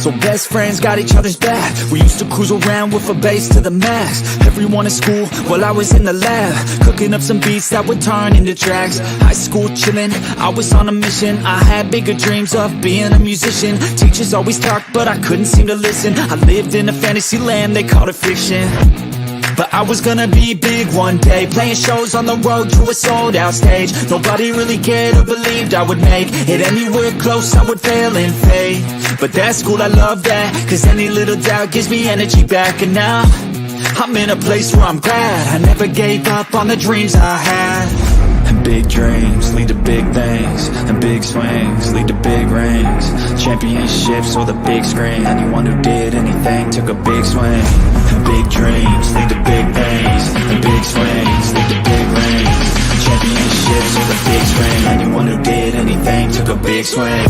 So best friends got each other's back. We used to cruise around with a bass to the max. Everyone in school while I was in the lab, cooking up some beats that would turn into tracks. High school chillin', I was on a mission. I had bigger dreams of being a musician. Teachers always talked but I couldn't seem to listen. I lived in a fantasy land, they called it fiction. But I was gonna be big one day, playing shows on the road to a sold out stage. Nobody really cared or believed I would make it anywhere close, I would fail and fade. But that's cool, I love that, cause any little doubt gives me energy back. And now I'm in a place where I'm glad I never gave up on the dreams I had. And big dreams lead to big things, and big swings lead to big rings. Championships or the big screen, anyone who did anything took a big swing. And big dreams lead to big things, and big swings lead to big rings. Championships or the big screen, anyone who did anything took a big swing.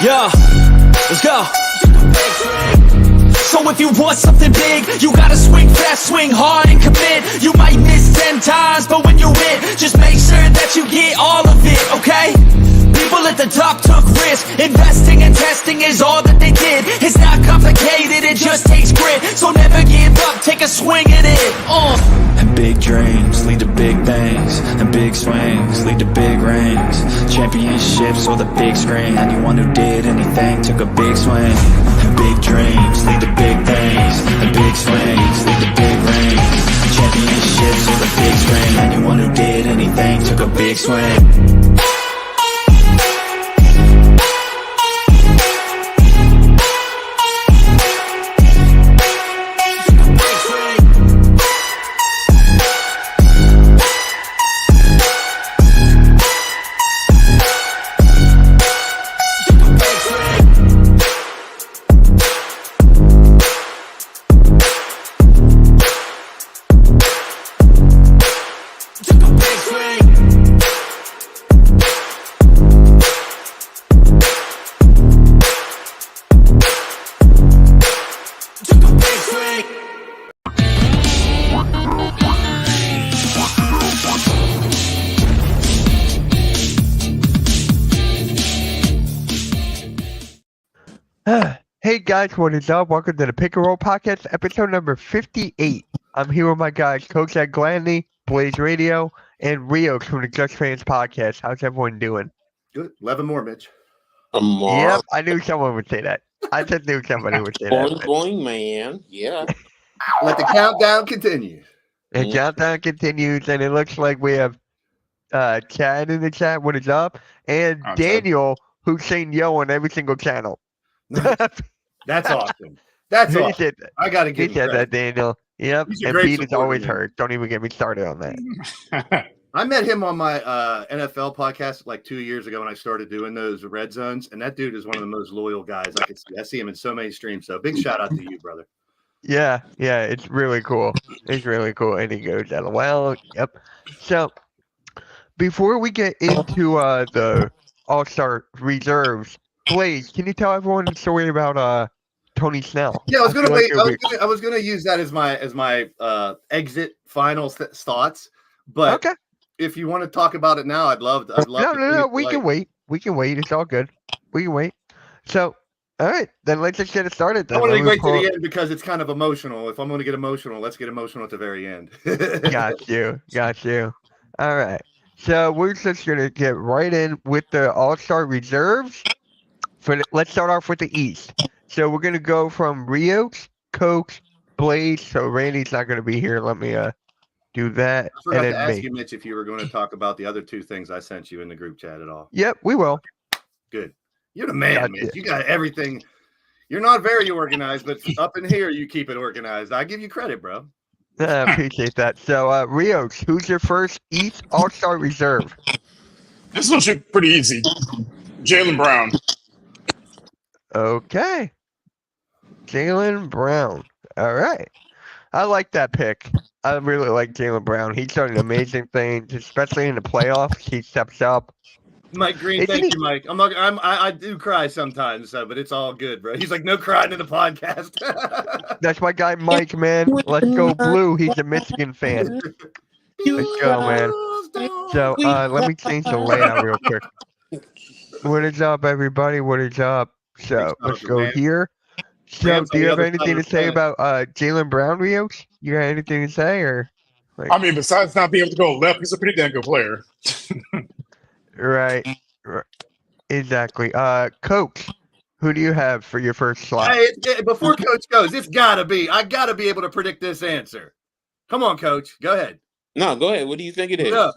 Yeah, let's go. So if you want something big, you gotta swing fast, swing hard and commit. You might miss 10 times, but when you hit, just make sure that you get all of it, okay? People at the top took risks. Investing and testing is all that they did. It's not complicated, it just takes grit. So never give up, take a swing at it. And big dreams lead to big things, and big swings lead to big rings. Championships or the big screen, anyone who did anything took a big swing. And big dreams lead to big things, and big swings lead to big rings. Championships or the big screen, anyone who did anything took a big swing. Hey guys, what is up? Welcome to the Pick and Roll Podcast, episode number 58. I'm here with my guys, Coach Ed Gladney, Blaze Radio, and Rio from the Just Fans Podcast. How's everyone doing? Good. 11 more, Mitch. Yep, I knew someone would say that. I just knew somebody would say that. Boing, man. Yeah. Let the countdown continue. The countdown continues, and it looks like we have Chad in the chat. What is up? And Daniel, who's saying yo on every single channel. That's awesome. That's awesome. Said, I got to give you that, Daniel. Yep. And Pete is always hurt. Don't even get me started on that. I met him on my NFL podcast like 2 years ago when I started doing those red zones, and that dude is one of the most loyal guys I could see. I see him in so many streams. So big shout out to you, brother. Yeah, it's really cool. It's really cool. And he goes, well, yep. So before we get into the All-Star reserves, Blaze, can you tell everyone the story about Tony Snell? Yeah, I was gonna wait. I was gonna use that as my exit final thoughts. But okay, if you want to talk about it now, I'd love. No. We can wait. We can wait. It's all good. We can wait. So, all right, then let's just get it started. Then. I want to wait to the end because it's kind of emotional. If I'm going to get emotional, let's get emotional at the very end. Got you. All right. So we're just gonna get right in with the All-Star reserves. Let's start off with the East. So we're going to go from Rios, Coach, Blaze. So Randy's not going to be here. Let me do that. I forgot to ask you, Mitch, if you were going to talk about the other two things I sent you in the group chat at all. Yep, we will. Good. You're the man, Mitch. You got everything. You're not very organized, but up in here, you keep it organized. I give you credit, bro. I appreciate that. So, Rios, who's your first East All-Star reserve? This looks pretty easy. Jaylen Brown. Okay. Jaylen Brown. All right. I like that pick. I really like Jaylen Brown. He's done amazing things, especially in the playoffs. He steps up. Mike Green, Isn't thank he- you, Mike. I do cry sometimes, but it's all good, bro. He's like, no crying in the podcast. That's my guy, Mike, man. Let's go blue. He's a Michigan fan. Let's go, man. So, let me change the layout real quick. What is up, everybody? What is up? So, Big let's stuff, go man. here. So, Rams do on you the have other side anything of to the say planet. about Jalen Brown, Rios? You got anything to say, or? I mean, besides not being able to go left, he's a pretty damn good player. Right. Exactly. Coach, who do you have for your first slot? Before Coach goes, I gotta be able to predict this answer. Come on, Coach. Go ahead. No, go ahead. What do you think it is? No.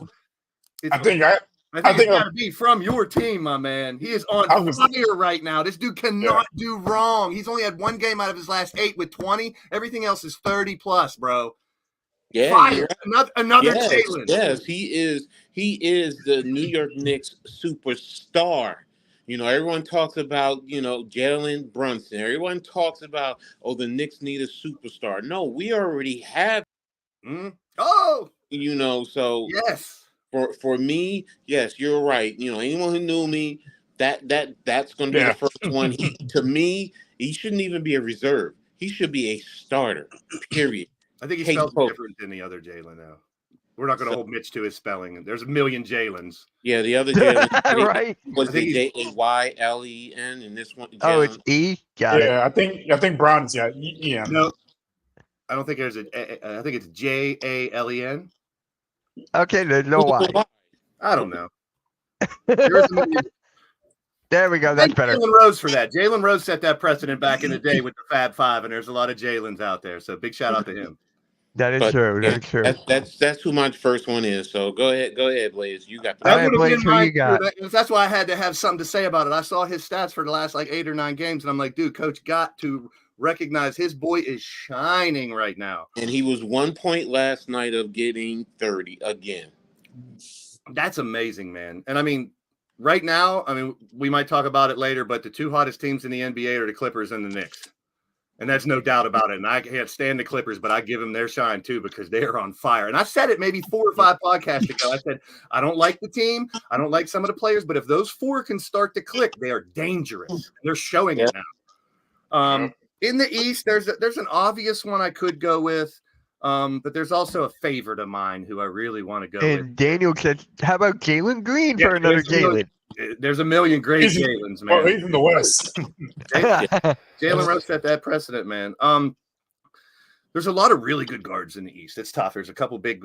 I think I think think it's gotta be from your team, my man. He is on I was- fire right now. This dude cannot do wrong. He's only had one game out of his last 8 with 20. Everything else is 30 plus, bro. Yeah, Fire. you're Another yes, Jalen. yes, he is the New York Knicks superstar. You know, everyone talks about, Jalen Brunson. Everyone talks about, the Knicks need a superstar. No, we already have, Oh, so yes. for me, yes, you're right. Anyone who knew me, that's going to be Yeah. the first one. To me, he shouldn't even be a reserve. He should be a starter, period. I think he Hey, spells Coach. different than the other Jalen, though. We're not going to hold Mitch to his spelling. There's a million Jalens. Yeah, the other Jalen Right. was I think the Jaylen, and this one. Oh, it's E. Got it. yeah, I think Brown's yeah. No, I don't think there's I think it's Jalen. Okay, there's no Y. I don't know. There's a million. There we go. That's Thank better. Jalen Rose for that. Jalen Rose set that precedent back in the day with the Fab Five, and there's a lot of Jalen's out there. So big shout out to him. That is But, true. yeah, That is true. That's who my first one is. So go ahead, Blaze. You got All That right, would have Blaze, been who mine, you got? too. That's why I had to have something to say about it. I saw his stats for the last 8 or 9 games, and I'm like, dude, Coach got to recognize his boy is shining right now. and he was 1 point last night of getting 30 again. That's amazing, man. And I mean, right now, we might talk about it later, but the 2 hottest teams in the NBA are the Clippers and the Knicks. And that's no doubt about it. And I can't stand the Clippers, but I give them their shine too because they are on fire. And I said it maybe 4 or 5 podcasts ago. I said, I don't like the team. I don't like some of the players, but if those 4 can start to click, they are dangerous. They're showing it now. In the East, there's an obvious one I could go with. But there's also a favorite of mine who I really want to go with. And Daniel says, "How about Jalen Green Yeah, for another there's a million- Jalen?" There's a million great He's- Jalen's, Well, man. he's in the West. Jalen Rose set that precedent, man. There's a lot of really good guards in the East. It's tough. There's a couple big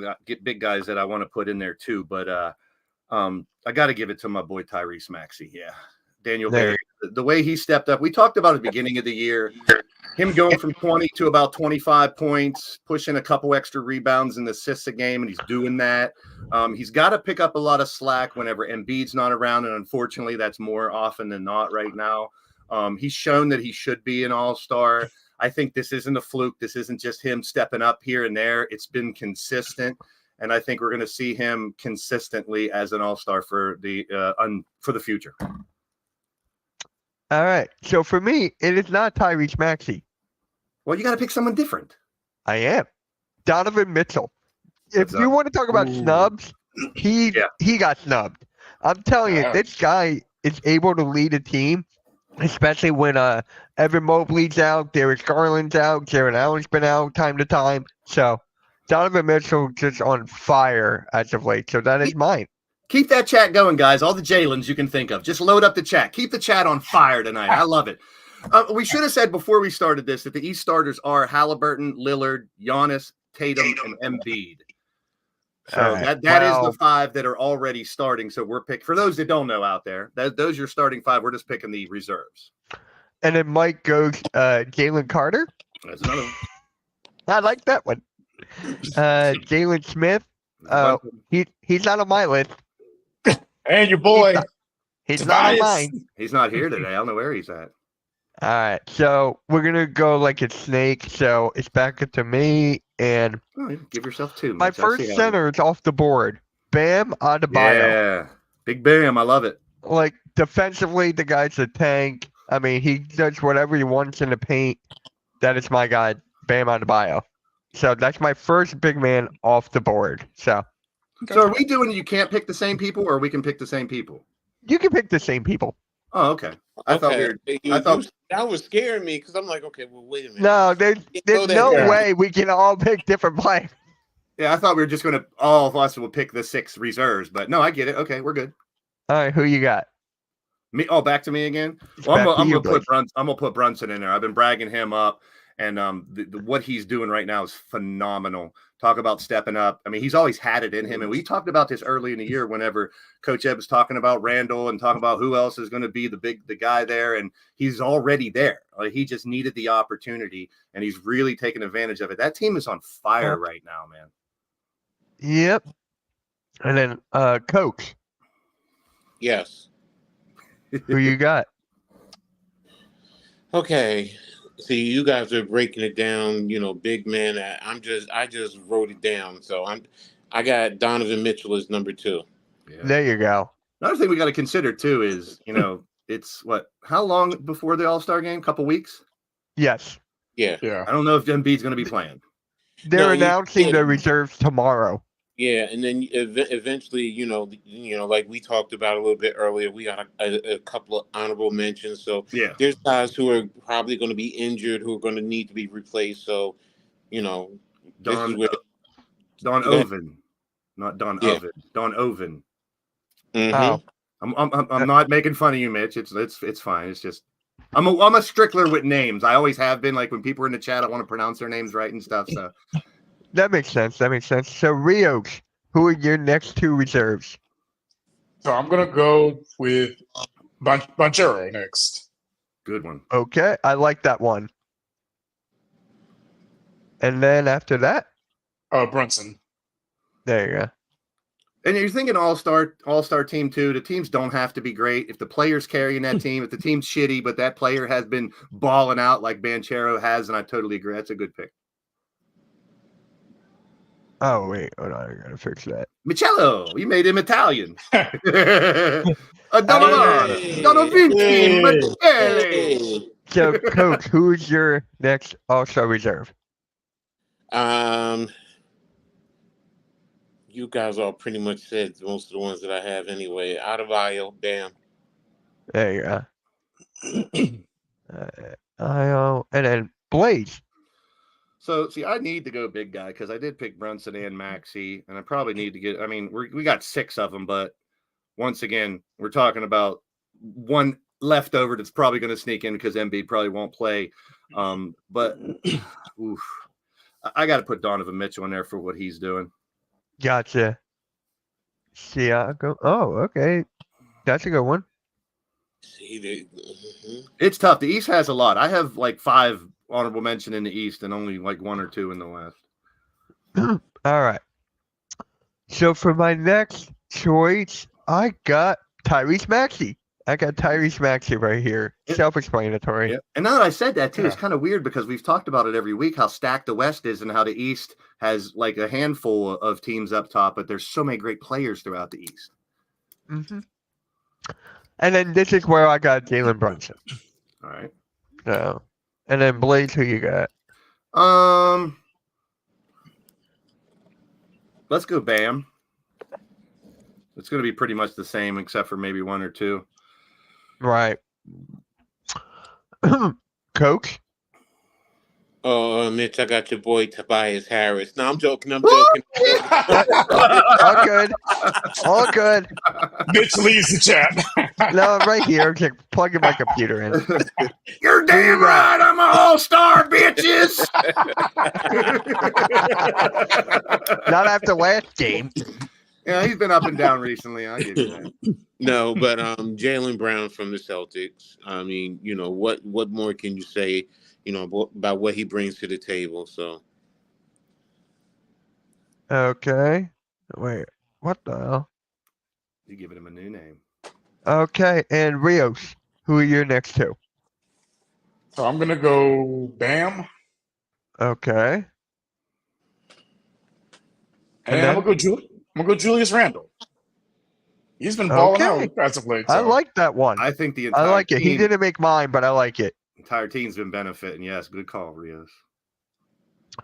guys that I want to put in there too, but I got to give it to my boy Tyrese Maxey. Yeah, Daniel There. Berry. The way he stepped up. We talked about at the beginning of the year, him going from 20 to about 25 points, pushing a couple extra rebounds and assists a game, and he's doing that. He's got to pick up a lot of slack whenever Embiid's not around, and unfortunately, that's more often than not right now. He's shown that he should be an all-star. I think this isn't a fluke. This isn't just him stepping up here and there. It's been consistent, and I think we're going to see him consistently as an all-star for the future. All right. So for me, it is not Tyrese Maxey. Well, you got to pick someone different. I am Donovan Mitchell. If What's you up? want to talk about Ooh. snubs, he got snubbed. I'm telling you, Yeah. this guy is able to lead a team, especially when Evan Mobley's out, Darius Garland's out, Jared Allen's been out time to time. So Donovan Mitchell just on fire as of late. So that is mine. Keep that chat going, guys. All the Jalen's you can think of. Just load up the chat. Keep the chat on fire tonight. I love it. We should have said before we started this that the East starters are Halliburton, Lillard, Giannis, Tatum, and Embiid. So All right. that is Well- the 5 that are already starting. So we're picking, for those that don't know out there, those are your starting 5. We're just picking the reserves. And then Mike goes Jalen Carter. That's another one. I like that one. Jalen Smith. He's not on my list. And your boy, He's not on Tobias. mine. He's not here today. I don't know where he's at. All right, so we're gonna go like a snake. So it's back to me, and Oh, give yourself 2. my Mitch. I first see how- center is off the board. Bam Adebayo. Yeah. Big Bam. I love it. Like defensively, the guy's a tank. I mean, he does whatever he wants in the paint. That is my guy, Bam Adebayo. So that's my first big man off the board. So So are we doing you can't pick the same people or we can pick the same people? You can pick the same people. Oh, okay. I thought we were. That was scaring me because I'm like, okay, well, wait a minute. No, there's know that no guy. way we can all pick different players. Yeah, I thought we were just gonna all of us would pick the 6 reserves, but no, I get it. Okay, we're good. All right, who you got? Me. Oh, back to me again. It's Well, back to I'm you, gonna put Blake. I'm gonna put Brunson in there. I've been bragging him up, and what he's doing right now is phenomenal. Talk about stepping up. I mean, he's always had it in him, and we talked about this early in the year. Whenever Coach Ed was talking about Randall and talking about who else is going to be the guy there, and he's already there. Like, he just needed the opportunity, and he's really taking advantage of it. That team is on fire right now, man. Yep. And then Coach, Yes. who you got? Okay. See, you guys are breaking it down, big man. I just wrote it down. So I got Donovan Mitchell as number 2. Yeah. There you go. Another thing we got to consider too is, it's how long before the All-Star game? Couple weeks? Yes. Yeah. Yeah. I don't know if Embiid's going to be playing. They're No, announcing the reserves tomorrow. Yeah, and then eventually, like we talked about a little bit earlier, we got a couple of honorable mentions. So Yeah. there's guys who are probably going to be injured, who are going to need to be replaced. So, this Don is where. Don Go ahead. Oven, not Don Yeah. Oven. Don Oven. Mhm. Oh, I'm not making fun of you, Mitch. It's fine. It's just I'm a stickler with names. I always have been. Like when people are in the chat, I want to pronounce their names right and stuff. So that makes sense. So Rios, who are your next 2 reserves? So I'm gonna go with Banchero next. good one. Okay, I like that one. And then after that, Brunson. there you go. And you're thinking all-star team too. The teams don't have to be great. If the player's carrying that team, if the team's shitty, but that player has been balling out like Banchero has, and I totally agree. That's a good pick. Oh wait, hold on, I gotta fix that. Michello, you made him Italian. Hey. Donovan Hey. Michele. Hey. So, Coach, who's your next All-Star reserve? You guys all pretty much said most of the ones that I have anyway. Adebayo, Bam. There you go. And then Blaze. So, see, I need to go big guy because I did pick Brunson and Maxey, and I probably need to get. I mean, we got 6 of them, but once again, we're talking about one leftover that's probably going to sneak in because Embiid probably won't play. But oof, I got to put Donovan Mitchell in there for what he's doing. Gotcha. Siakam. Oh, okay. That's a good one. See, It's tough. The East has a lot. I have like 5 honorable mention in the East and only like 1 or 2 in the West. All right. So for my next choice, I got Tyrese Maxey. I got Tyrese Maxey right here. Self-explanatory. Yeah. And now that I said that too, it's kind of weird because we've talked about it every week how stacked the West is and how the East has like a handful of teams up top, but there's so many great players throughout the East. Mm-hmm. And then this is where I got Jalen Brunson. All right. So, and then Blaze, who you got? Let's go Bam. It's going to be pretty much the same except for maybe 1 or 2. Right. Coach? Mitch, I got your boy Tobias Harris. No, I'm joking. All good. All good. Mitch leaves the chat. No, I'm right here. Okay, plugging my computer in. You're damn right. I'm an all-star, bitches. Not after last game. Yeah, he's been up and down recently. I give you that. No, but Jaylen Brown from the Celtics. I mean, what more can you say, about what he brings to the table? So Okay. Wait, what the hell? You giving him a new name. Okay, and Rios, who are your next 2? So I'm gonna go Bam, Okay. and then? then I'm gonna go Julius Randle. He's been balling Okay. out as of late. I so. like that one. I think the I entire like it. He team, didn't make mine, but I like it. entire team's been benefiting. Yes, good call, Rios.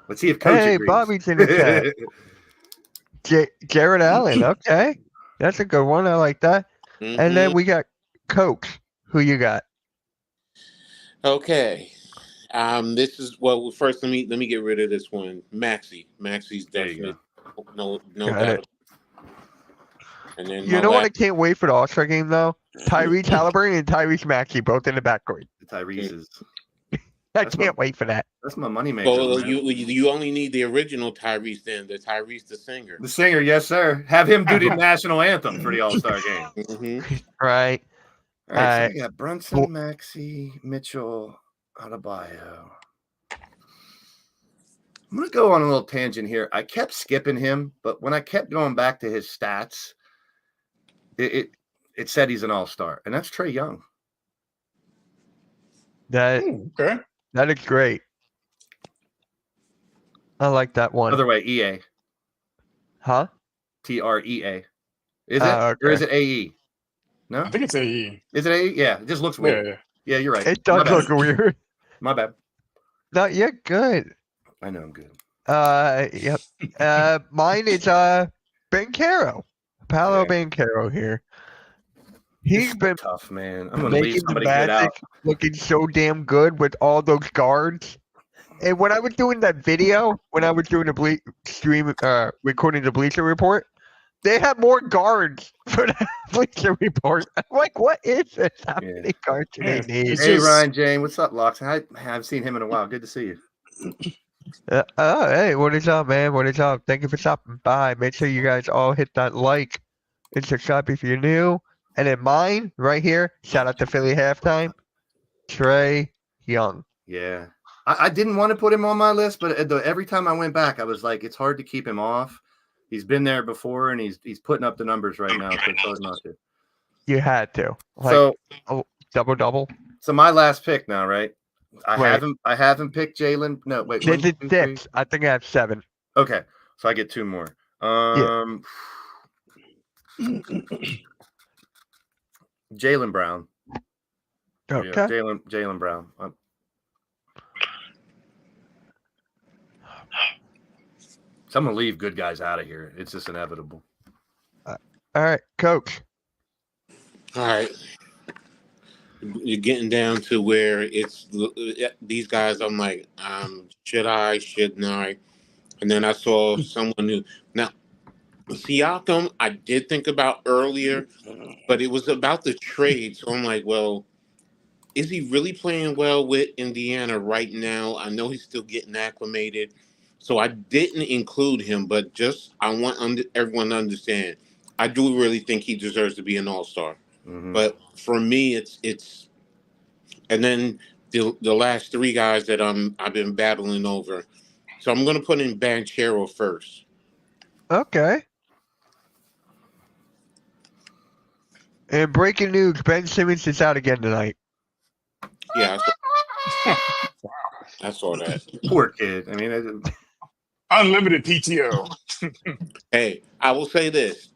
Let's see if Coach Hey, agrees. Bobby's in the chat. Jared Allen. Okay. That's a good one. I like that. And then we got Coke. Who you got? Okay. This is well. First, let me get rid of this one. Maxi's There you definite. No Got doubt. it. And then You my know what I last. can't wait for the All-Star game, though? Tyrese Halliburton and Tyrese Maxey both in the backcourt. The Tyrese's. I That's can't wait for that. That's my moneymaker. Well, man. you only need the original Tyrese then, the Tyrese the singer. The singer, yes, sir. Have him do the national anthem for the All-Sar game. Right. All right, so Alright. we got Brunson, Maxey, Mitchell, Adebayo. I'm going to go on a little tangent here. I kept skipping him, but when I kept going back to his stats, it said he's an all-star, and that's Trae Young. That Okay. that is great. I like that one. Other way, EA. Huh? TREA. Is it? Oh, Or is okay. it AE? No? I think it's AE. Is it AE? Yeah, it just looks Yeah, weird. yeah. Yeah, you're right. It My does bad. look weird. My bad. No, you're good. I know I'm good. Yep. Mine is Ben Caro. Paolo Yeah. Banchero here. This He's is been tough, man. I'm going to leave making the somebody good out. Magic looking so damn good with all those guards. And when I was doing that video, when I was doing the stream, recording the Bleacher Report, they had more guards for the Bleacher Report. I'm like, what is this? How Yeah. many guards do they Yeah, need? it's Hey, just- Ryan Jane. What's up, Locks? I haven't seen him in a while. Good to see you. Hey, what is up, man? What is up? Thank you for stopping by. Make sure you guys all hit that like and subscribe if you're new. And then mine, right here, shout out to Philly halftime, Trae Young. Yeah. I didn't want to put him on my list, but every time I went back, I was like, it's hard to keep him off. He's been there before, and he's putting up the numbers right now, so it's hard not to. You had to. Like, So double. so my last pick now, right? I Wait. haven't picked Jalen. No, wait. This 1, is 2, 3. 6. I think I have 7. Okay, so I get 2 more. Jalen Brown. Okay. Yeah, Jalen Brown. So I'm gonna leave good guys out of here. It's just inevitable. All right, Coach. All right. You're getting down to where it's these guys. I'm like, should I? Shouldn't I? And then I saw someone who now Siakam. I did think about earlier, but it was about the trade. So I'm like, well, is he really playing well with Indiana right now? I know he's still getting acclimated, so I didn't include him. But just I want everyone to understand. I do really think he deserves to be an all-star. Mhm. But for me, it's, and then the last 3 guys that I've been battling over. So I'm gonna put in Banchero first. Okay. And breaking news: Ben Simmons is out again tonight. Yeah, I saw that. Poor kid. I mean, Unlimited PTO. Hey, I will say this: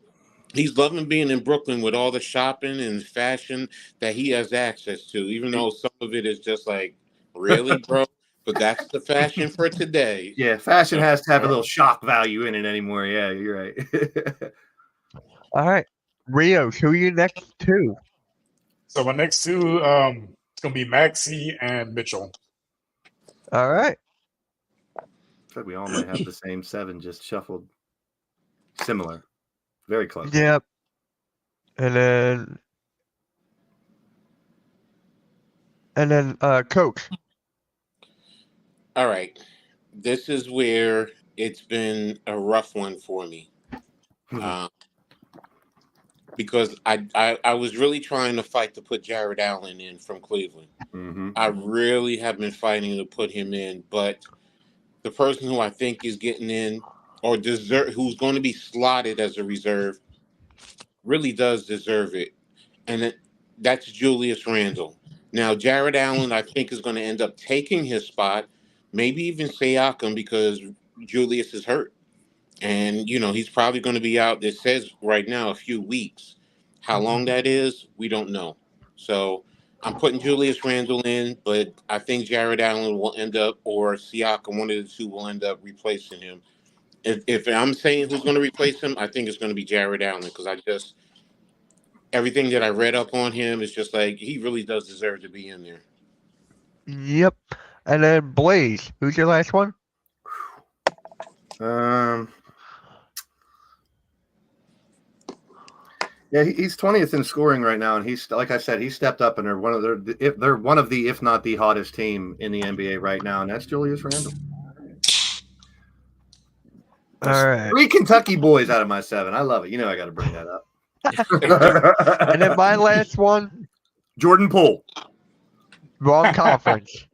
he's loving being in Brooklyn with all the shopping and fashion that he has access to. Even though some of it is just like, really, bro. But that's the fashion for today. yeah, fashion has to have a little shock value in it anymore. Yeah, you're right. All right, Rios. Who are you next to? So my next 2, it's gonna be Maxey and Mitchell. All right. I think we all might have the same 7, just shuffled. Similar, very close. Yep. And then Coach. All right, this is where it's been a rough one for me. Because I was really trying to fight to put Jared Allen in from Cleveland. Mm-hmm. I really have been fighting to put him in, but the person who I think is getting in or who's going to be slotted as a reserve really does deserve it, and that's Julius Randle. Now, Jared Allen, I think, is going to end up taking his spot, maybe even Siakam, because Julius is hurt. And, he's probably going to be out, it says right now, a few weeks. How long that is, we don't know. So I'm putting Julius Randle in, but I think Jared Allen will end up, or Siakam, one of the 2 will end up replacing him. If I'm saying who's going to replace him, I think it's going to be Jared Allen, because everything that I read up on him is just like he really does deserve to be in there. Yep. And then Blaze, who's your last one? Yeah, he's 20th in scoring right now, and he's like I said, he stepped up, and they're one of the if not the hottest team in the NBA right now, and that's Julius Randle. All right. 3 Kentucky boys out of my 7. I love it. You know I got to bring that up. And then my last one, Jordan Poole. wrong conference.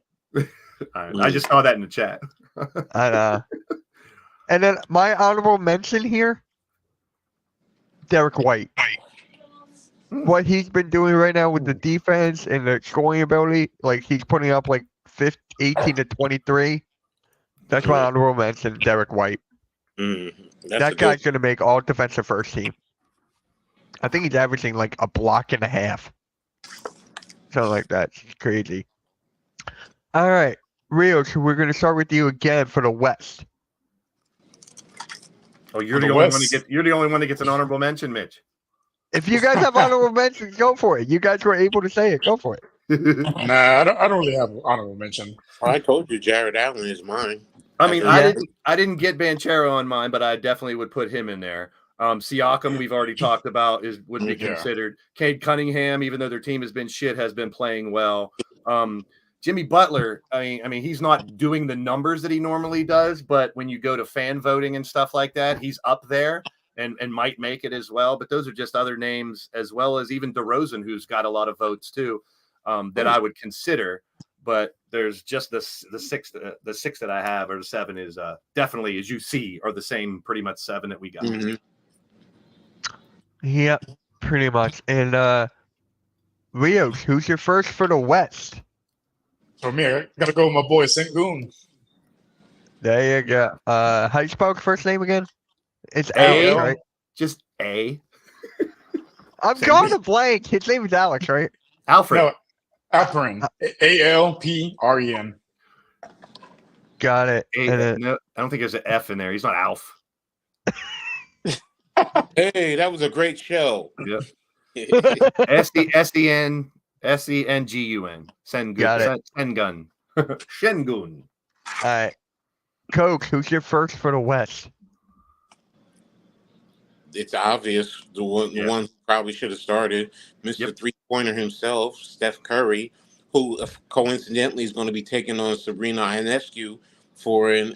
I just saw that in the chat. And then my honorable mention here, Derek White. What he's been doing right now with the defense and the scoring ability, like he's putting up like 18 to 23. That's my honorable mention, Derek White. That guy's going to make all defensive first team. I think he's averaging like a block and a half. Something like that. It's crazy. All right. Rios, we're going to start with you again for the West. Oh, you're the only one that gets an honorable mention, Mitch. If you guys have honorable mentions, go for it. You guys were able to say it. Go for it. Nah, I don't really have honorable mention. I told you Jared Allen is mine. I mean, Yeah. I didn't get Banchero on mine, but I definitely would put him in there. Siakam, we've already talked about, would be considered. Cade Cunningham, even though their team has been shit, has been playing well. Jimmy Butler, I mean, he's not doing the numbers that he normally does, but when you go to fan voting and stuff like that, he's up there and might make it as well. But those are just other names, as well as even DeRozan, who's got a lot of votes too, that I would consider. But there's just the 6 that I have, or the 7 is definitely, as you see, are the same pretty much 7 that we got. Mm-hmm. Yeah, pretty much. And Rios, who's your first for the West? For me, I gotta go with my boy Sengun. There you go. How you spell his first name again? It's A, Alex, right? Just A. I'm drawing a blank. His name is Alex, right? Alfred. No, Alperen. Alpren. Got it. A, And then- no, I don't think there's an F in there. He's not Alf. Hey, that was a great show. Yep. Sengun. Got it. Sengun. Shengun. all right. Coke, who's your first for the West? It's obvious the one who probably should have started, Mr. Three-pointer himself, Steph Curry, who coincidentally is going to be taking on Sabrina Ionescu for a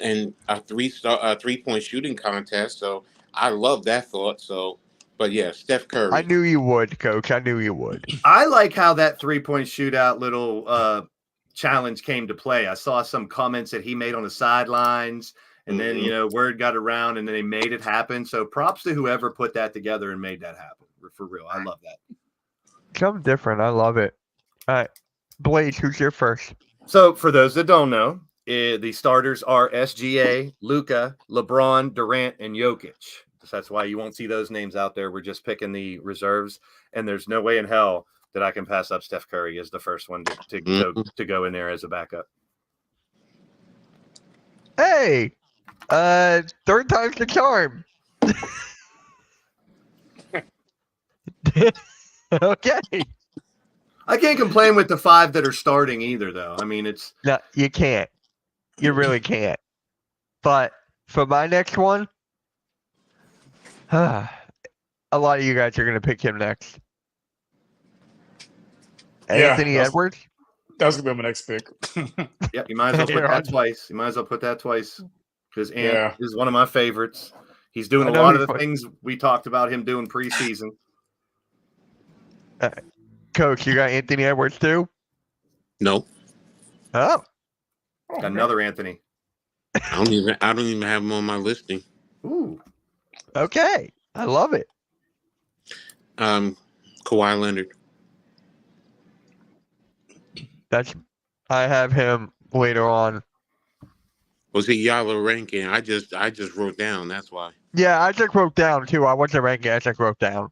3-point shooting contest. So I love that thought. So, but yeah, Steph Curry. I knew you would, Coach. I knew you would. I like how that 3-point shootout little challenge came to play. I saw some comments that he made on the sidelines, and then word got around, and then they made it happen. So props to whoever put that together and made that happen. For real, I love that. Something different. I love it. All right. Blaze, who's your first? So for those that don't know, the starters are SGA, Luka, LeBron, Durant, and Jokic. So that's why you won't see those names out there. We're just picking the reserves, and there's no way in hell that I can pass up Steph Curry as the first one to go in there as a backup. Hey, third time's the charm. Okay. I can't complain with the 5 that are starting either, though. I mean, it's No, you can't. You really can't. But for my next one, a lot of you guys are going to pick him next. Yeah, Anthony Edwards? That's gonna be my next pick. yeah. You might as well put that twice. You might as well put that twice because Ant is one of my favorites. He's doing a lot of the things we talked about him doing preseason. Coach, you got Anthony Edwards too? No, Oh. Got another Anthony. I don't even have him on my listing. Ooh. Okay. I love it. Kawhi Leonard. I have him later on. Was he Yellow ranking? I just wrote down. That's why. Yeah, I just wrote down too. I wasn't ranking. I just wrote down.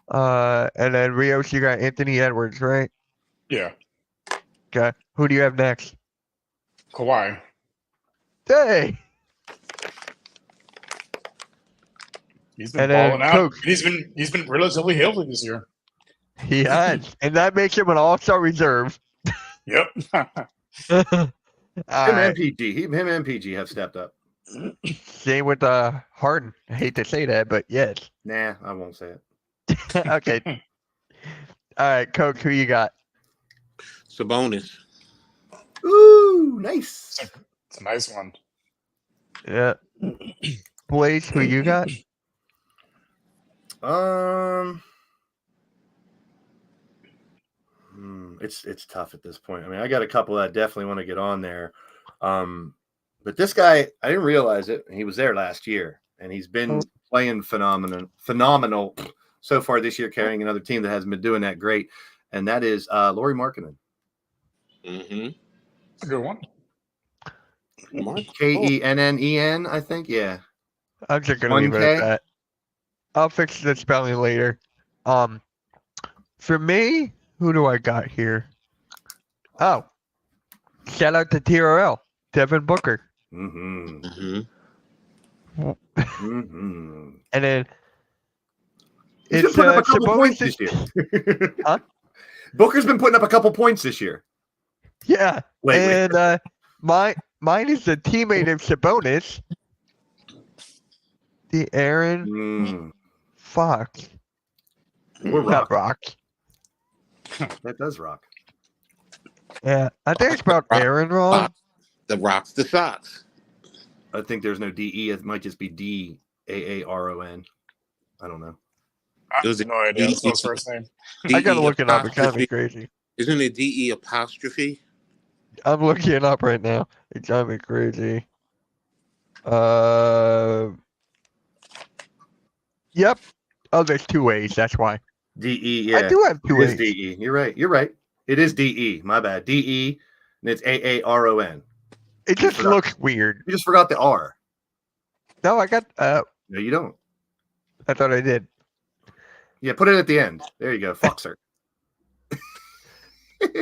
And then Rios, you got Anthony Edwards, right? Yeah, Okay. Who do you have next? Kawhi. Hey. He's been And then balling out. Coach. He's been relatively healthy this year. He has, and that makes him an all-star reserve. Yep. All Him right. and PG. Him and PG have stepped up. Same with Harden. I hate to say that, but yes. Nah, I won't say it. Okay. All right, Coach, who you got? Sabonis. Ooh, nice. It's a nice one. Yeah. Blaze, who you got? It's tough at this point. I mean, I got a couple that I definitely want to get on there. But this guy, I didn't realize it. He was there last year, and he's been playing phenomenal so far this year, carrying another team that hasn't been doing that great, and that is Lauri Markkanen. Mm-hmm. It's a good one. Kennen, I think. Yeah. I'm just gonna leave it 1K? at that. I'll fix the spelling later. For me, who do I got here? Oh, shout out to TRL, Devin Booker, Mm-hmm. Mm-hmm. Mm-hmm. and then He's been it's putting up a couple points Sabonis. this year. Huh? Booker's been putting up a couple points this year. Yeah, Lately. and mine is the teammate of Sabonis, the Aaron Fox. We're Not rock. Rock. That does rock. Yeah, I think it's about Aaron wrong. The Rocks, the Sox. I think there's no DE. It might just be DAARON. I don't know. I It was have no idea. That's his first name. I gotta DE look it up. It's kind of apostrophe. crazy. Isn't it DE apostrophe? I'm looking it up right now. It's driving me crazy. Yep. Oh, there's two ways. That's why. DE, yeah. I do have two It is ways. DE. You're right. You're right. It is DE. My bad. DE, and it's AARON. It just forgot. looks weird. You just forgot the R. No, I got. No, you don't. I thought I did. Yeah, put it at the end. There you go. Foxer.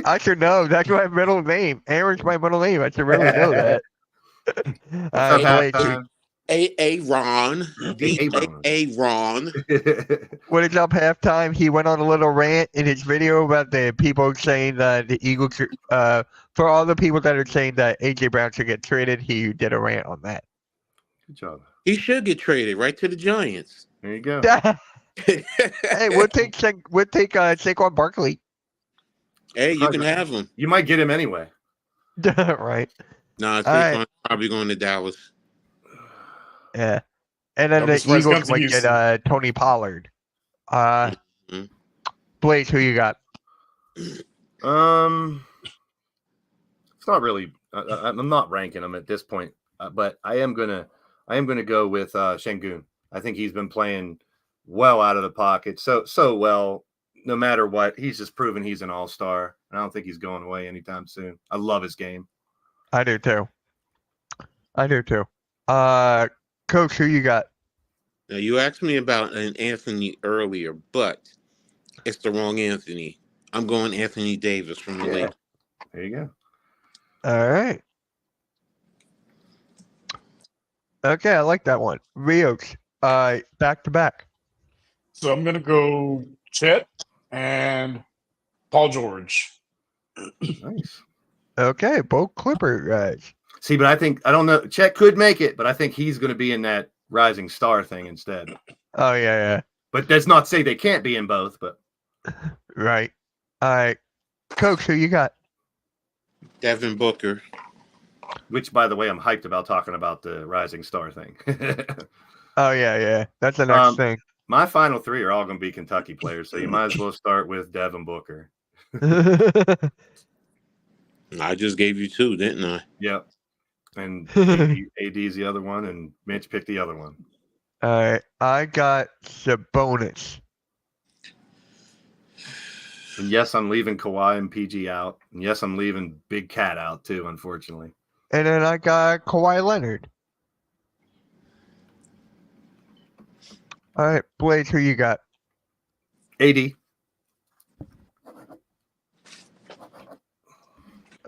I should know. That's my middle name. Aaron's my middle name. I should really know that. What's up, Blake, halftime? Aaron. Aaron. when it's up halftime, he went on a little rant in his video about the people saying that the Eagles, for all the people that are saying that AJ Brown should get traded, he did a rant on that. Good job. He should get traded right to the Giants. There you go. Hey, we'll take Saquon Barkley. Hey, you can have him. You might get him anyway. Right. Nah, All right. Saquon's probably going to Dallas. Yeah. And then That the was first Eagles come to might Houston. get Tony Pollard. Mhm. Blaze, who you got? It's not really. I'm not ranking him at this point, but I am gonna go with Şengün. I think he's been playing well out of the pocket, so well. No matter what, he's just proven he's an all-star. And I don't think he's going away anytime soon. I love his game. I do too. Coach, who you got? Now, you asked me about an Anthony earlier, but it's the wrong Anthony. I'm going Anthony Davis from the Lakers. There you go. All right. Okay, I like that one. Rios, back to back. So I'm gonna go Chet and Paul George. Nice. Okay, both Clipper guys. See, but I don't know. Chet could make it, but I think he's going to be in that rising star thing instead. Oh yeah, But that's not to say they can't be in both. But right. All right, Coach, who you got? Devin Booker. which, by the way, I'm hyped about talking about the rising star thing. Oh yeah. That's the next thing. My final three are all going to be Kentucky players, so you might as well start with Devin Booker. I just gave you two, didn't I? Yep. And AD's the other one, and Mitch picked the other one. All right, I got Sabonis. And yes, I'm leaving Kawhi and PG out. And yes, I'm leaving Big Cat out too, unfortunately. And then I got Kawhi Leonard. All right, Blaze, who you got? AD.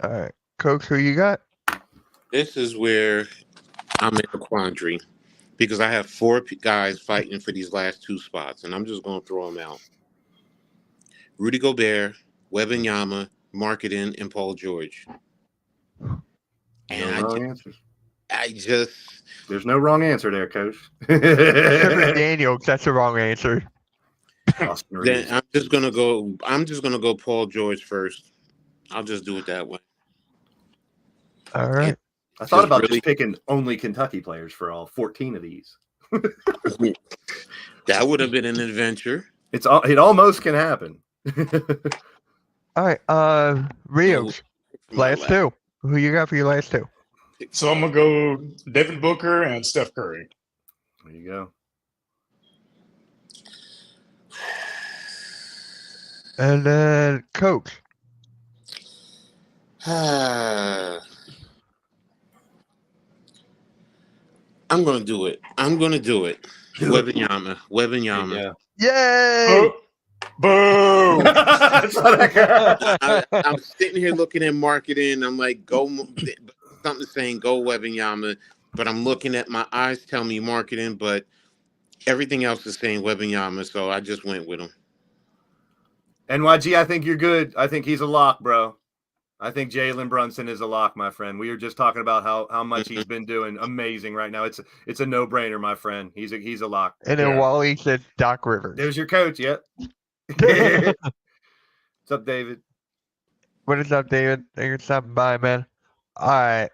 All right, Coach, who you got? This is where I'm in a quandary because I have four guys fighting for these last two spots, and I'm just going to throw them out. Rudy Gobert, Wembanyama, Marketing, and Paul George. And No wrong answers. I just There's no wrong answer there, Coach. Except for Daniels, that's the wrong answer. Austin Reeves. then I'm just gonna go Paul George first. I'll just do it that way. All right. I thought about really- just picking only Kentucky players for all 14 of these. That would have been an adventure. It almost can happen. All right. Rios, last two. Who you got for your last two? So I'm gonna go Devin Booker and Steph Curry. There you go. And then Coach. I'm gonna do it. Wembanyama. Yeah. Yay! Boo! I'm sitting here looking at Marketing. I'm like, go. Something saying go Wembanyama, but I'm looking at my eyes tell me Marketing, but everything else is saying Wembanyama, so I just went with him. NYG, I think you're good. I think he's a lock, bro. I think Jalen Brunson is a lock, my friend. We were just talking about how much he's been doing amazing right now. It's a no-brainer, my friend. He's a lock. And then Yeah. Wally said Doc Rivers. There's your coach, yep. What's up, David? What is up, David? Thanks for stopping by, man. All right.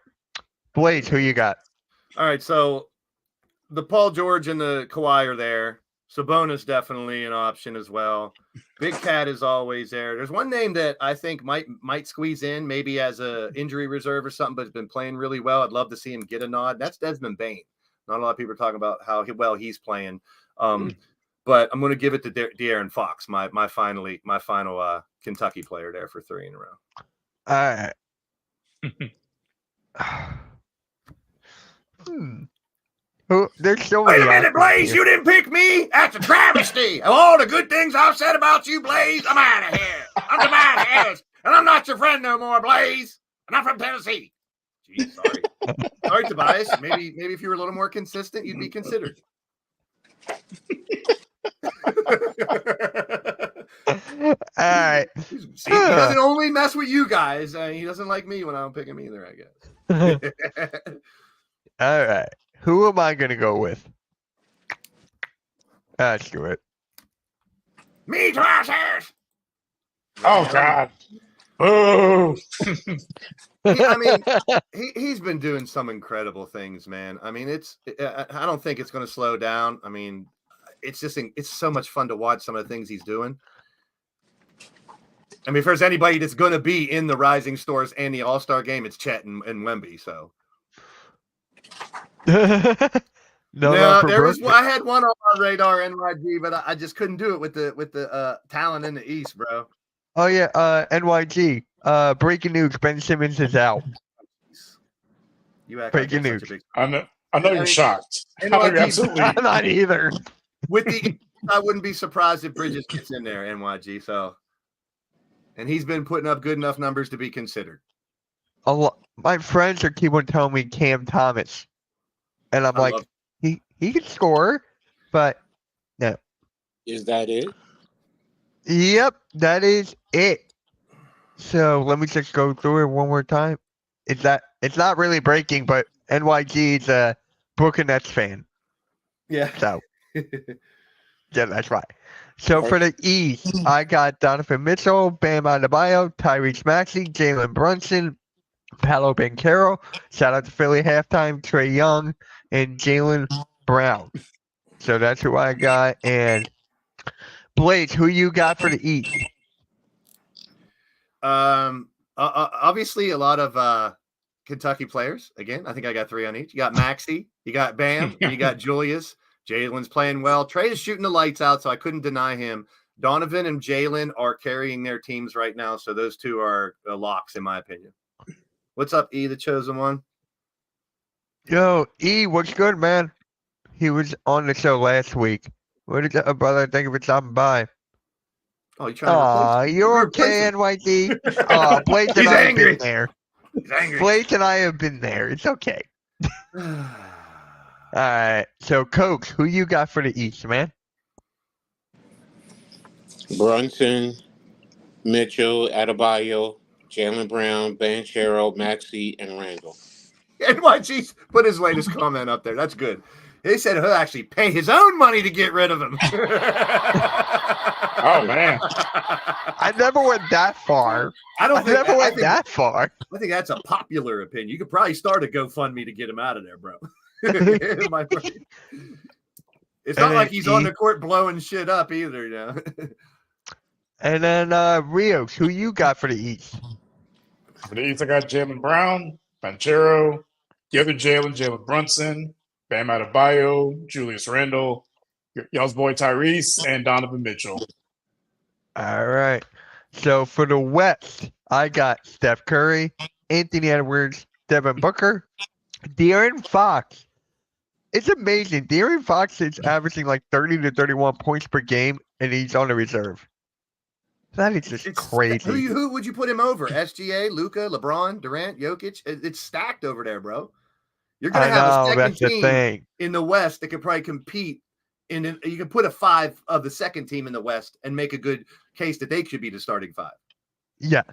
Blaze, who you got? All right, so the Paul George and the Kawhi are there. Sabonis definitely an option as well. Big Cat is always there. There's one name that I think might squeeze in, maybe as a injury reserve or something, but has been playing really well. I'd love to see him get a nod. That's Desmond Bain. Not a lot of people are talking about how well he's playing. But I'm going to give it to De'Aaron Fox, my final Kentucky player there for 3 in a row. All right. There's so many. Wait a minute, options Blaze. here. You didn't pick me? That's a travesty. Of all the good things I've said about you, Blaze, I'm out of here. I'm Tobias Harris, and I'm not your friend no more, Blaze. And I'm from Tennessee. Jeez, sorry. Sorry, Tobias. Maybe if you were a little more consistent, you'd be considered. All right. See, he doesn't only mess with you guys. He doesn't like me when I don't pick him either, I guess. All right. Who am I going to go with? Let's do it. Me, Tobias Harris. Oh God! Boo! I mean, he's been doing some incredible things, man. I mean, I don't think it's going to slow down. I mean, it's so much fun to watch some of the things he's doing. I mean, if there's anybody that's going to be in the Rising Stars and the All-Star game, it's Chet and Wemby. So no, I had one on my radar, NYG, but I just couldn't do it with the talent in the East, bro. Oh yeah, NYG. Breaking news: Ben Simmons is out. You act Breaking like news. such a big I know you're shocked. NYG You're absolutely. I'm not either. with the. I wouldn't be surprised if Bridges gets in there, NYG. So, and he's been putting up good enough numbers to be considered. My friends are keep on telling me Cam Thomas, and I'm like, he can score, but no. Is that it? Yep, that is it. So let me just go through it one more time. It's not really breaking, but NYG is a Brooklyn Nets fan. Yeah. So yeah, that's right. So for the East, I got Donovan Mitchell, Bam Adebayo, Tyrese Maxey, Jalen Brunson, Paolo Banchero. Shout out to Philly halftime, Trae Young, and Jaylen Brown. So that's who I got. And Blaze, who you got for the East? Obviously a lot of Kentucky players. Again, I think I got 3 on each. You got Maxey, you got Bam, and you got Julius. Jalen's playing well. Trae is shooting the lights out, so I couldn't deny him. Donovan and Jalen are carrying their teams right now, so those two are locks in my opinion. What's up, E, the chosen one? Yo, E, what's good, man? He was on the show last week. What did you, brother? Thank you for stopping by. Oh, you trying to replace him? You're Replace okay, him. NYD. Blake and He's I have angry. been there. He's angry. Blake and I have been there. It's okay. All right. So, Coach, who you got for the East, man? Brunson, Mitchell, Adebayo, Jalen Brown, Banchero, Maxey, and Randall. NYG put his latest comment up there. That's good. They said he'll actually pay his own money to get rid of him. Oh man, I never went that far. I don't I think never went that far. I think that's a popular opinion. You could probably start a GoFundMe to get him out of there, bro. My friend. It's not like he's on the court blowing shit up either, you know. And then Rios, who you got for the East? for the East, I got Jalen Brown, Banchero, the other Jalen Brunson, Bam Adebayo, Julius Randle, y'all's boy Tyrese, and Donovan Mitchell. All right. So for the West, I got Steph Curry, Anthony Edwards, Devin Booker, De'Aaron Fox. It's amazing. De'Aaron Fox is averaging like 30 to 31 points per game, and he's on the reserve. That is just crazy. Who would you put him over? SGA, Luka, LeBron, Durant, Jokic? It's stacked over there, bro. You're going to have a second team in the West that could probably compete. You can put a 5 of the second team in the West and make a good case that they should be the starting 5. Yeah.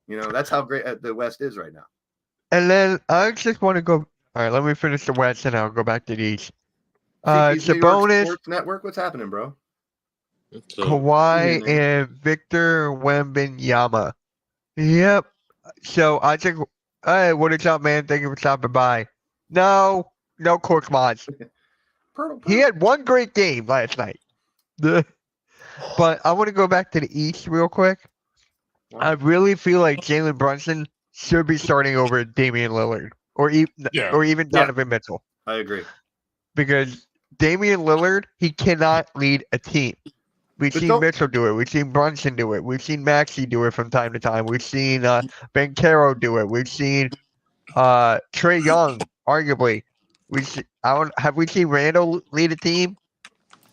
You know, that's how great the West is right now. And then I just want to go. All right, let me finish the West and I'll go back to the East. Sabonis, Sports Network, what's happening, bro? So, Kawhi, and Victor Wembanyama. Yep. So I think, hey, what is up, man? Thank you for stopping by. No Cork Mods. He had one great game last night. But I want to go back to the East real quick. I really feel like Jalen Brunson should be starting over Damian Lillard or even Donovan Mitchell. I agree. Because Damian Lillard, he cannot lead a team. We've seen Mitchell do it. We've seen Brunson do it. We've seen Maxey do it from time to time. We've seen Banchero do it. We've seen Trae Young, arguably. Have we seen Randall lead a team?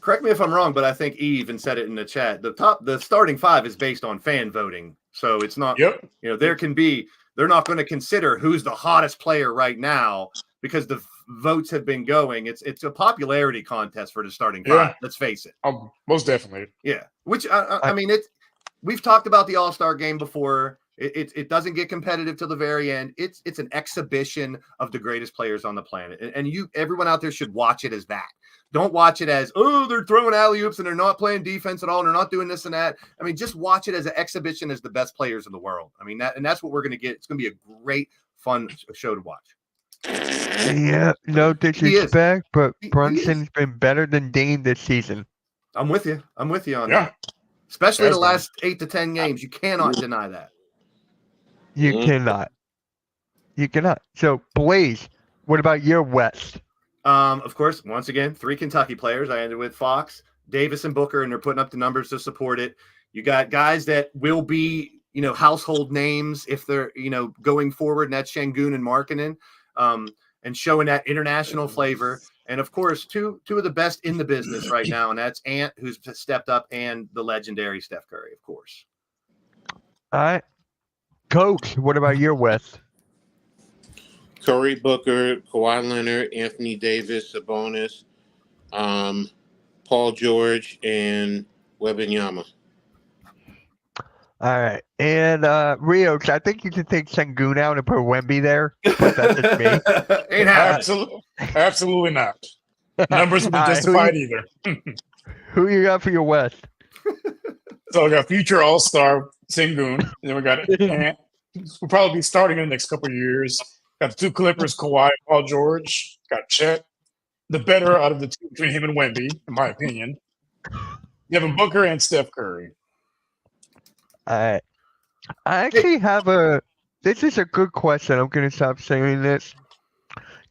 Correct me if I'm wrong, but I think Eve and said it in the chat. The starting 5 is based on fan voting. So it's not, you know, they're not going to consider who's the hottest player right now because the votes have been going. It's a popularity contest for the starting 5. Yeah. Let's face it. Oh, most definitely. Yeah. Which I mean, we've talked about the All-Star game before. It doesn't get competitive till the very end. It's an exhibition of the greatest players on the planet. And everyone out there should watch it as that. Don't watch it as, oh, they're throwing alley-oops and they're not playing defense at all and they're not doing this and that. I mean, just watch it as an exhibition as the best players in the world. I mean, that's what we're going to get. It's going to be a great, fun show to watch. Yeah, no disrespect, but Brunson's been better than Dame this season. I'm with you. On that. Especially the last 8 to 10 games. You cannot deny that. You cannot. You cannot. So, Blaze, what about your West? Of course, once again, 3 Kentucky players. I ended with Fox, Davis, and Booker, and they're putting up the numbers to support it. You got guys that will be, you know, household names if they're, you know, going forward, and that's Şengün and Markkanen, and showing that international flavor. And of course, two of the best in the business right now, and that's Ant, who's stepped up, and the legendary Steph Curry, of course. All right. Coach, what about your West? Curry, Booker, Kawhi Leonard, Anthony Davis, Sabonis, Paul George, and Wembanyama. All right. And Rios, I think you should take Şengün out and put Wemby there. But that's just me. Ain't happening. Absolutely not. Numbers wouldn't justify it either. Who you got for your West? So we got future All-Star Şengün. And then we got Ant. We'll probably be starting in the next couple of years. Got the 2 Clippers, Kawhi, Paul George. Got Chet. The better out of the 2 between him and Wemby, in my opinion. Devin Booker and Steph Curry. All right. I actually have this is a good question. I'm going to stop saying this.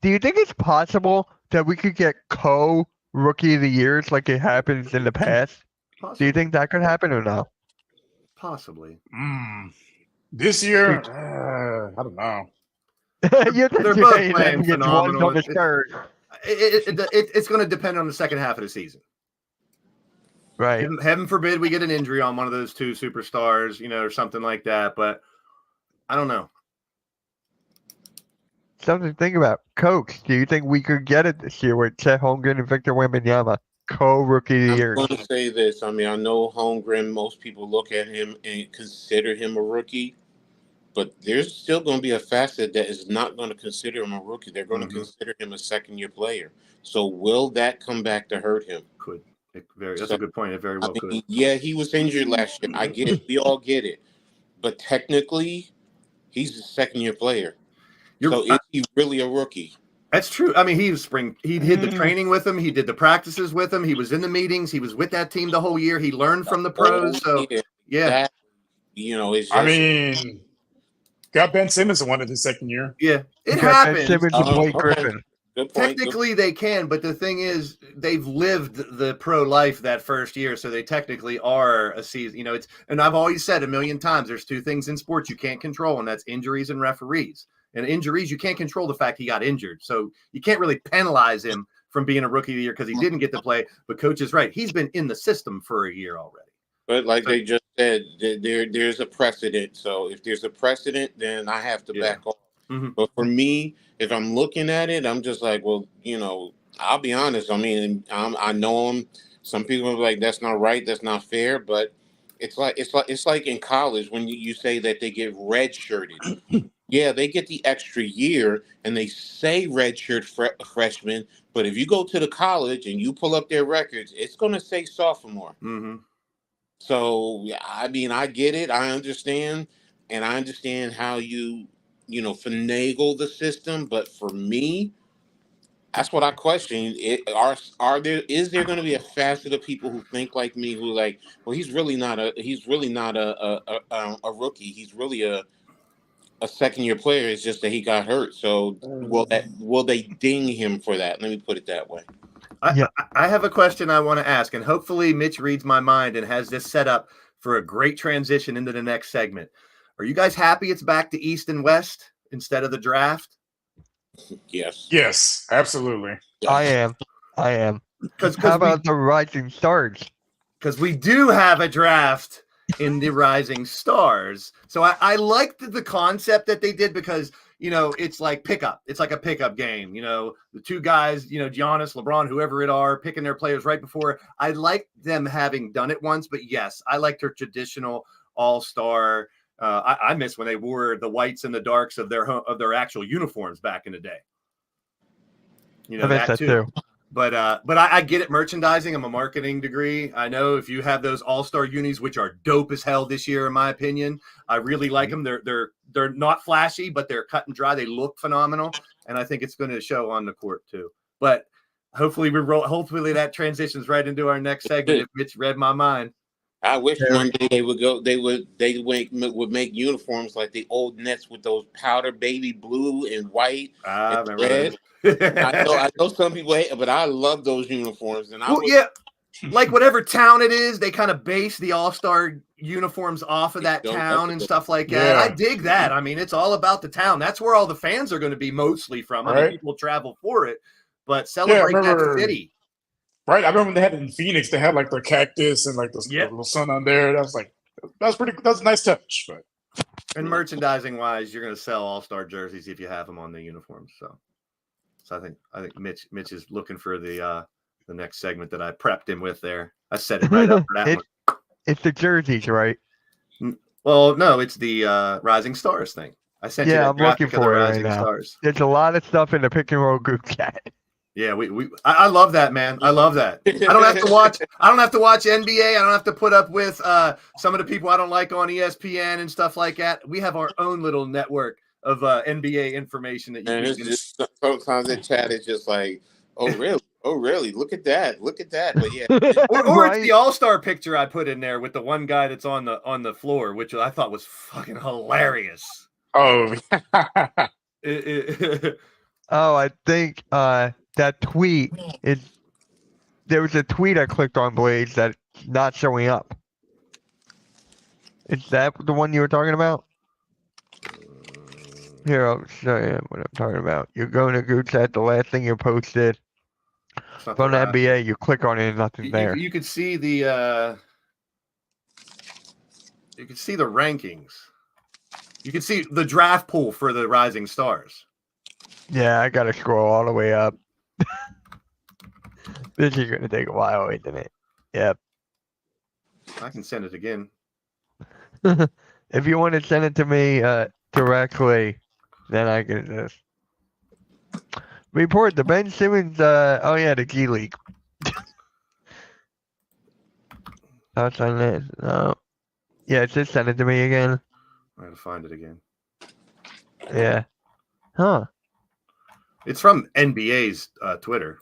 Do you think it's possible that we could get co-rookie of the years like it happens in the past? Possibly. Do you think that could happen or no? Possibly. This year, I don't know. They're both playing phenomenal. On the third. It's going to depend on the second half of the season. Right. Heaven forbid we get an injury on one of those 2 superstars, you know, or something like that. But I don't know. Something to think about. Coach, do you think we could get it this year with Chet Holmgren and Victor Wembanyama? co-rookie of the I'm year. going to say this. I mean, I know Holmgren, most people look at him and consider him a rookie, but there's still going to be a facet that is not going to consider him a rookie. They're going to consider him a second-year player. So will that come back to hurt him? Could. That's a good point. It very well could. Yeah, he was injured last year. I get it. We all get it. But technically, he's a second-year player. So is he really a rookie? That's true. I mean, he did the training with him. He did the practices with him. He was in the meetings. He was with that team the whole year. He learned from the pros. So, yeah. That, it's just, I mean, got Ben Simmons in one of his second year. Yeah. It Ben happens. Simmons and Blake okay. Griffin. Good point. Technically, they can, but the thing is, they've lived the pro life that first year, so they technically are a season. And I've always said a million times, there's two things in sports you can't control, and that's injuries and referees. And injuries, you can't control the fact he got injured, so you can't really penalize him from being a rookie of the year because he didn't get to play. But coach is right; he's been in the system for a year already. But like they just said, there's a precedent. So if there's a precedent, then I have to back off. Mm-hmm. But for me, if I'm looking at it, I'm just like, well, I'll be honest. I mean, I know him. Some people are like, that's not right. That's not fair. But it's like in college when you say that they get redshirted. Yeah, they get the extra year, and they say redshirt freshman. But if you go to the college and you pull up their records, it's going to say sophomore. Mm-hmm. So, I mean, I get it. I understand. And I understand how you finagle the system. But for me, that's what I question. Is there going to be a facet of people who think like me, who like, well, he's really not a rookie. He's really a second-year player. It's just that he got hurt. So will they ding him for that? Let me put it that way. I have a question I want to ask, and hopefully Mitch reads my mind and has this set up for a great transition into the next segment. Are you guys happy it's back to East and West instead of the draft? Yes. Yes, absolutely. I am. How about the Rising Stars? Because we do have a draft in the Rising Stars. So I liked the concept that they did because, it's like pickup. It's like a pickup game. The two guys, Giannis, LeBron, whoever it are, picking their players right before. I like them having done it once, but yes, I like their traditional all-star. I miss when they wore the whites and the darks of their actual uniforms back in the day. I miss that too. But I get it. Merchandising. I'm a marketing degree. I know if you have those all-star unis, which are dope as hell this year, in my opinion, I really like them. They're not flashy, but they're cut and dry. They look phenomenal, and I think it's going to show on the court too. But hopefully hopefully that transitions right into our next segment. If Mitch read my mind. I wish one day they would go. They would make uniforms like the old Nets with those powder baby blue and white and red. I know some people hate it, but I love those uniforms. And like whatever town it is, they kind of base the all-star uniforms off of that town and stuff like that. I dig that. I mean, it's all about the town. That's where all the fans are going to be mostly from. I mean, people travel for it, but celebrate that city. Right, I remember when they had it in Phoenix. They had like the cactus and like the little sun on there. That's a nice touch. But and merchandising wise, you're going to sell all-star jerseys if you have them on the uniforms. So I think Mitch is looking for the next segment that I prepped him with there. I set it right up for that one. It's the jerseys, right? Well, no, it's the Rising Stars thing. I sent you. I'm looking for it right now. Stars. There's a lot of stuff in the pick and roll group chat. Yeah, I love that, man. I love that. I don't have to watch NBA. I don't have to put up with some of the people I don't like on ESPN and stuff like that. We have our own little network of NBA information that you can just sometimes the chat is just like, oh really? Look at that. But yeah. or it's the all-star picture I put in there with the one guy that's on the floor, which I thought was fucking hilarious. Oh. I think that tweet is. There was a tweet I clicked on, Blaze, that's not showing up. Is that the one you were talking about? Here, I'll show you what I'm talking about. You're going to group chat, the last thing you posted. From the NBA, you click on it and nothing there. You could see the rankings. You can see the draft pool for the Rising Stars. Yeah, I gotta scroll all the way up. This is gonna take a while, isn't it? Yep. I can send it again. If you want to send it to me directly, then I can just report the Ben Simmons. Oh yeah, the G League. Thoughts on it? No. Yeah, just send it to me again. I gotta find it again. Yeah. Huh. It's from NBA's Twitter.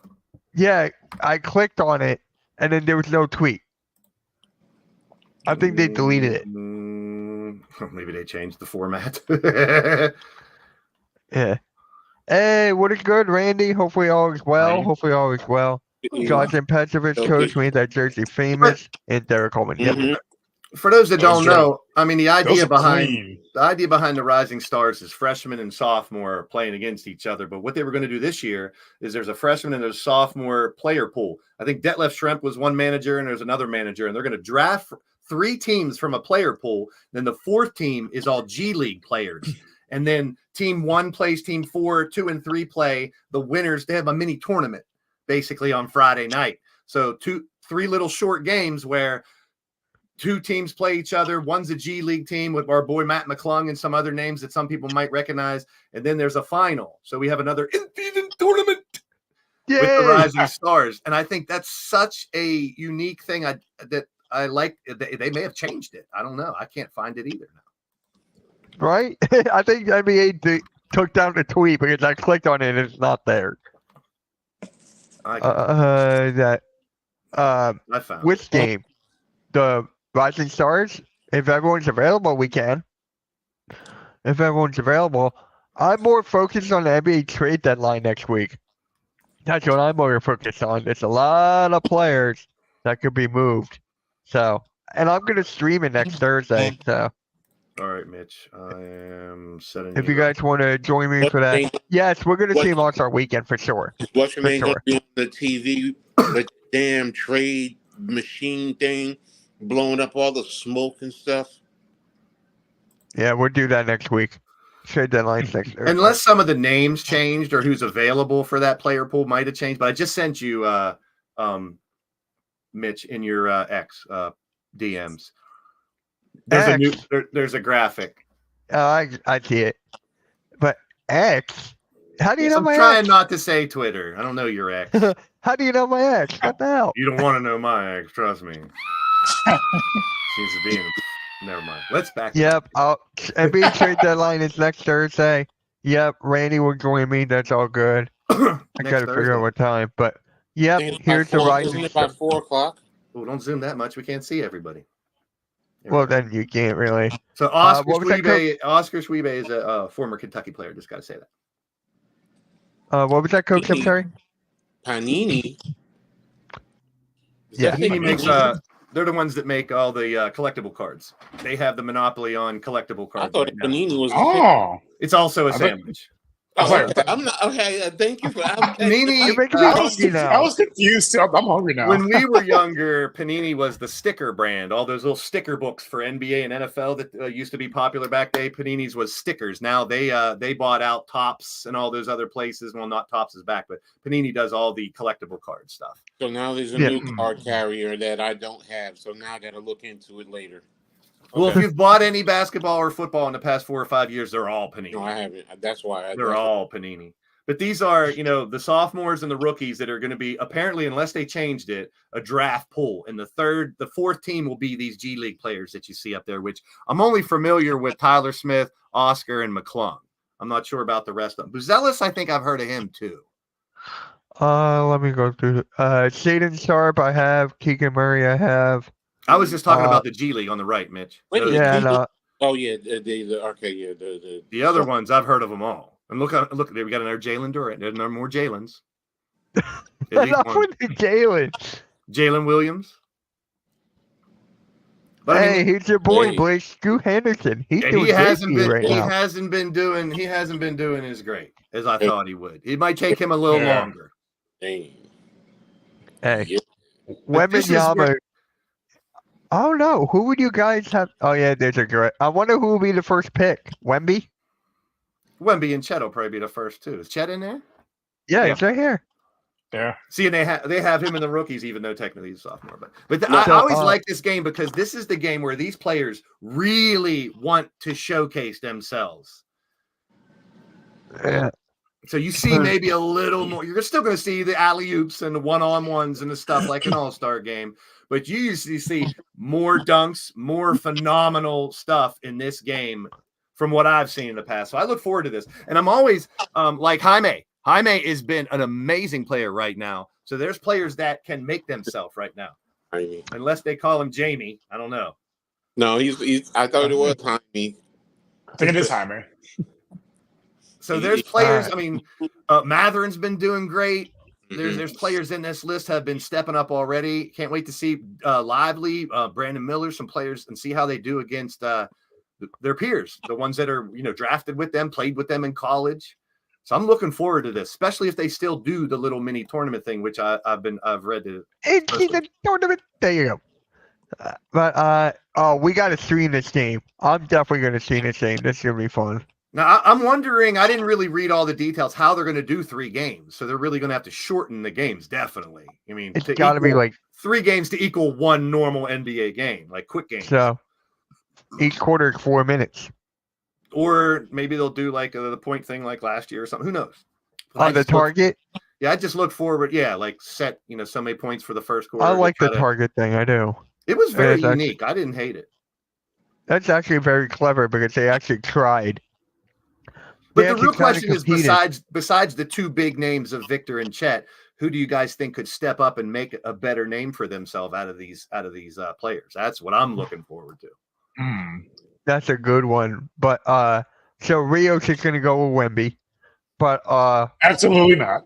Yeah, I clicked on it, and then there was no tweet. I think they deleted it. Maybe they changed the format. Yeah. Hey, what is good, Randy? Hopefully all is well. Fine. Hopefully all is well. Johnson Petrovich coach made that jersey famous. And Derek Coleman. Yep. Mhm. For those that Those don't are- know, I mean, the Those idea are behind clean. the Rising Stars is freshmen and sophomore are playing against each other. But what they were going to do this year is there's a freshman and a sophomore player pool. I think Detlef Schrempf was one manager and there's another manager, and they're going to draft 3 teams from a player pool. Then the 4th team is all G League players. And then team 1 plays team 4, 2 and 3 play the winners. They have a mini tournament basically on Friday night. So 3 little short games where 2 teams play each other. One's a G League team with our boy Matt McClung and some other names that some people might recognize. And then there's a final. So we have another in-season tournament with the Yay! Rising Stars. And I think that's such a unique thing that I like. They may have changed it. I don't know. I can't find it either now. Right? I think NBA took down the tweet because I clicked on it and it's not there. I found Which it. game? The Rising Stars? If everyone's available, we can. If everyone's available. I'm more focused on the NBA trade deadline next week. That's what I'm more focused on. There's a lot of players that could be moved. So, and I'm going to stream it next Thursday. So, All right, Mitch. I am setting. if you guys want to join me for that, yes, we're going to stream All-Star Weekend for sure. What's your For name sure. gonna be on the TV? The damn trade machine thing blowing up all the smoke and stuff. Yeah, we'll do that next week. Trade deadline's next Thursday. Unless some of the names changed or who's available for that player pool might have changed, but I just sent you, Mitch, in your X DMs. There's a graphic. I see it. But X? How do you know I'm my trying X? not to say Twitter. I don't know your X. How do you know my X? What the hell? You don't want to know my X, trust me. Seems to be in. Never mind. Let's back. Yep. NBA trade deadline is next Thursday. Yep. Randy will join me. That's all good. I gotta figure out what time. But yep. Isn't it Here's the about four- Rising Isn't it Star. about 4 o'clock? Oh, don't zoom that much. We can't see everybody. There we Well, go. then you can't really. So Oscar what was that Schwebe is a former Kentucky player. Just got to say that. What was that, Coach? I'm sorry. Panini. Is Yeah. that Panini thing makes Panini? they're the ones that make all the collectible cards. They have the monopoly on collectible I cards. thought right now. Panini was. Oh, It's also a I thought- sandwich. I was like, I'm not okay. Thank you for. Panini- You're making me I was, hungry now. I was confused too. I'm hungry now. When we were younger, Panini was the sticker brand. All those little sticker books for NBA and NFL that used to be popular back day. Panini's was stickers. Now they bought out Topps and all those other places. Well, not Topps is back, but Panini does all the collectible card stuff. So now there's a Yeah. new card carrier that I don't have. So now I got to look into it later. Well, if Okay. you've bought any basketball or football in the past 4 or 5 years, they're all Panini. No, I haven't. That's why. They're all Panini. But these are, the sophomores and the rookies that are going to be, apparently, unless they changed it, a draft pool. And the 4th team will be these G League players that you see up there, which I'm only familiar with Tyler Smith, Oscar, and McClung. I'm not sure about the rest of them. Buzelis, I think I've heard of him too. Let me go through. Shaden Sharp, I have. Keegan Murray, I have. I was just talking Uh, about the G League on the right, Mitch. Wait a Those- minute. Yeah, no. Oh yeah, the okay, yeah, the The other ones, I've heard of them all. And look, there we got another Jalen Durant. There's no more Jalen's. At least Enough one. with the Jalen. Jalen Williams. But I Hey, mean, here's your boy, Hey. Blake Scoot Henderson. He's and doing he great hasn't for you been right he now. hasn't been doing as great as I Hey. thought he would. It might take him a little Yeah. longer. dang. Hey, Yeah. this is Wembanyama. where- I don't know. Who would you guys have? Oh, yeah, there's a great. I wonder who will be the first pick. Wemby? Wemby and Chet will probably be the first two. Is Chet in there? Yeah, Yeah. it's right here. Yeah. See, and they have him in the rookies, even though technically he's a sophomore. But No, I always like this game because this is the game where these players really want to showcase themselves. Yeah. So you see maybe a little more. You're still going to see the alley-oops and the one-on-ones and the stuff like an all-star game. But you usually see more dunks, more phenomenal stuff in this game from what I've seen in the past. So I look forward to this. And I'm always like Jaime. Jaime has been an amazing player right now. So there's players that can make themselves right now. Unless they call him Jamie. I don't know. No, he's I thought it was Jaime. I think it is Jaime. So there's players. I mean, Matherin's been doing great. There's players in this list have been stepping up already. Can't wait to see Lively, Brandon Miller, some players, and see how they do against their peers, the ones that are drafted with them, played with them in college. So I'm looking forward to this, especially if they still do the little mini tournament thing, which I've read. It's the tournament. There you go. But we got to stream this game. I'm definitely going to stream this game. This is going to be fun. Now, I'm wondering, I didn't really read all the details, how they're going to do 3 games. So they're really going to have to shorten the games, definitely. I mean, It's got to be like 3 games to equal 1 normal NBA game, like quick games. so. Each quarter, 4 minutes. Or maybe they'll do like the point thing like last year or something. Who knows? On the target? I just look forward. Yeah, like set, so many points for the first quarter. I like the target thing. I do. It was very That's unique. I didn't hate it. That's actually very clever because they actually tried. But They the actually real tried to question is, compete besides the 2 big names of Victor and Chet, who do you guys think could step up and make a better name for themselves out of these players? That's what I'm looking forward to. That's a good one. But so Rios is going to go with Wemby. But Absolutely not.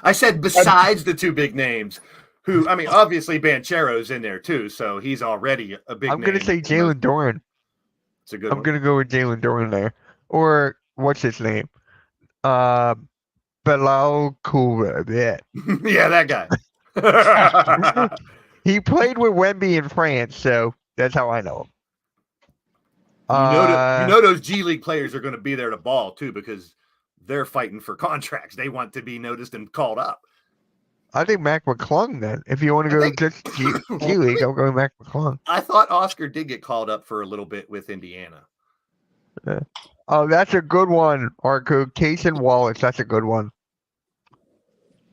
I said besides the 2 big names, who, I mean, obviously Banchero's in there too, so he's already a big I'm name. going to say Jalen Duren. It's a good I'm one. going to go with Jalen Duren there. Or what's his name? Bilal Koulibaly. Yeah, that guy. He played with Wemby in France, so that's how I know him. You know those G League players are going to be there to ball too because they're fighting for contracts. They want to be noticed and called up. I think Mac McClung then. If you want to go just G League, I'll go Mac McClung. I thought Oscar did get called up for a little bit with Indiana. Oh, that's a good one, Arco. Cason Wallace, that's a good one.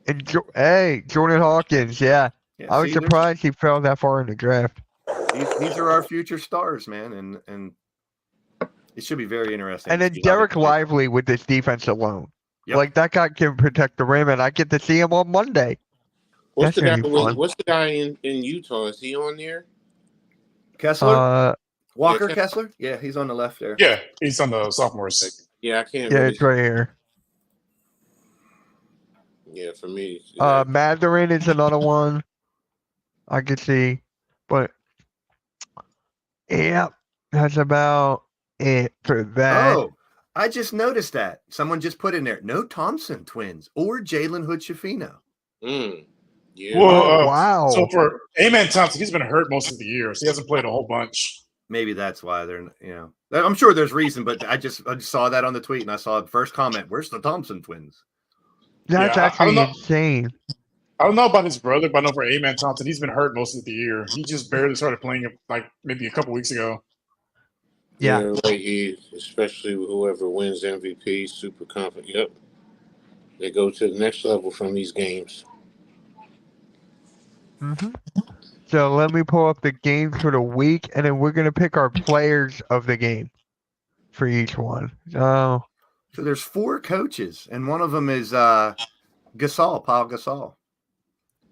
And Jordan Hawkins, yeah. I was surprised he fell that far in the draft. These are our future stars, man, and it should be very interesting. And then Derek Lively with this defense alone. Yep. Like that guy can protect the rim, and I get to see him on Monday. What's That's gonna be fun. the guy in Utah? Is he on there? Kessler? Walker yeah, Kessler? Yeah, he's on the left there. Yeah, he's on the sophomores. Yeah, I can't. Yeah, really, it's right here. yeah, for me. Matherin is another one I could see, but yeah, that's about it for that. Oh, I just noticed that. Someone just put in there, no Thompson twins or Jalen Hood-Schifino. Yeah. Whoa, wow. So for Amen Thompson, he's been hurt most of the year, so he hasn't played a whole bunch. Maybe that's why they're, I'm sure there's reason, but I just saw that on the tweet and I saw the first comment, where's the Thompson twins? That's Yeah, I actually don't know. insane. I don't know about his brother, but I know for Amen Thompson, he's been hurt most of the year. He just barely started playing like maybe a couple weeks ago. Yeah. Like especially whoever wins MVP, super confident. Yep. They go to the next level from these games. So let me pull up the games for the week, and then we're going to pick our players of the game for each one. So there's 4 coaches, and one of them is Paul Gasol.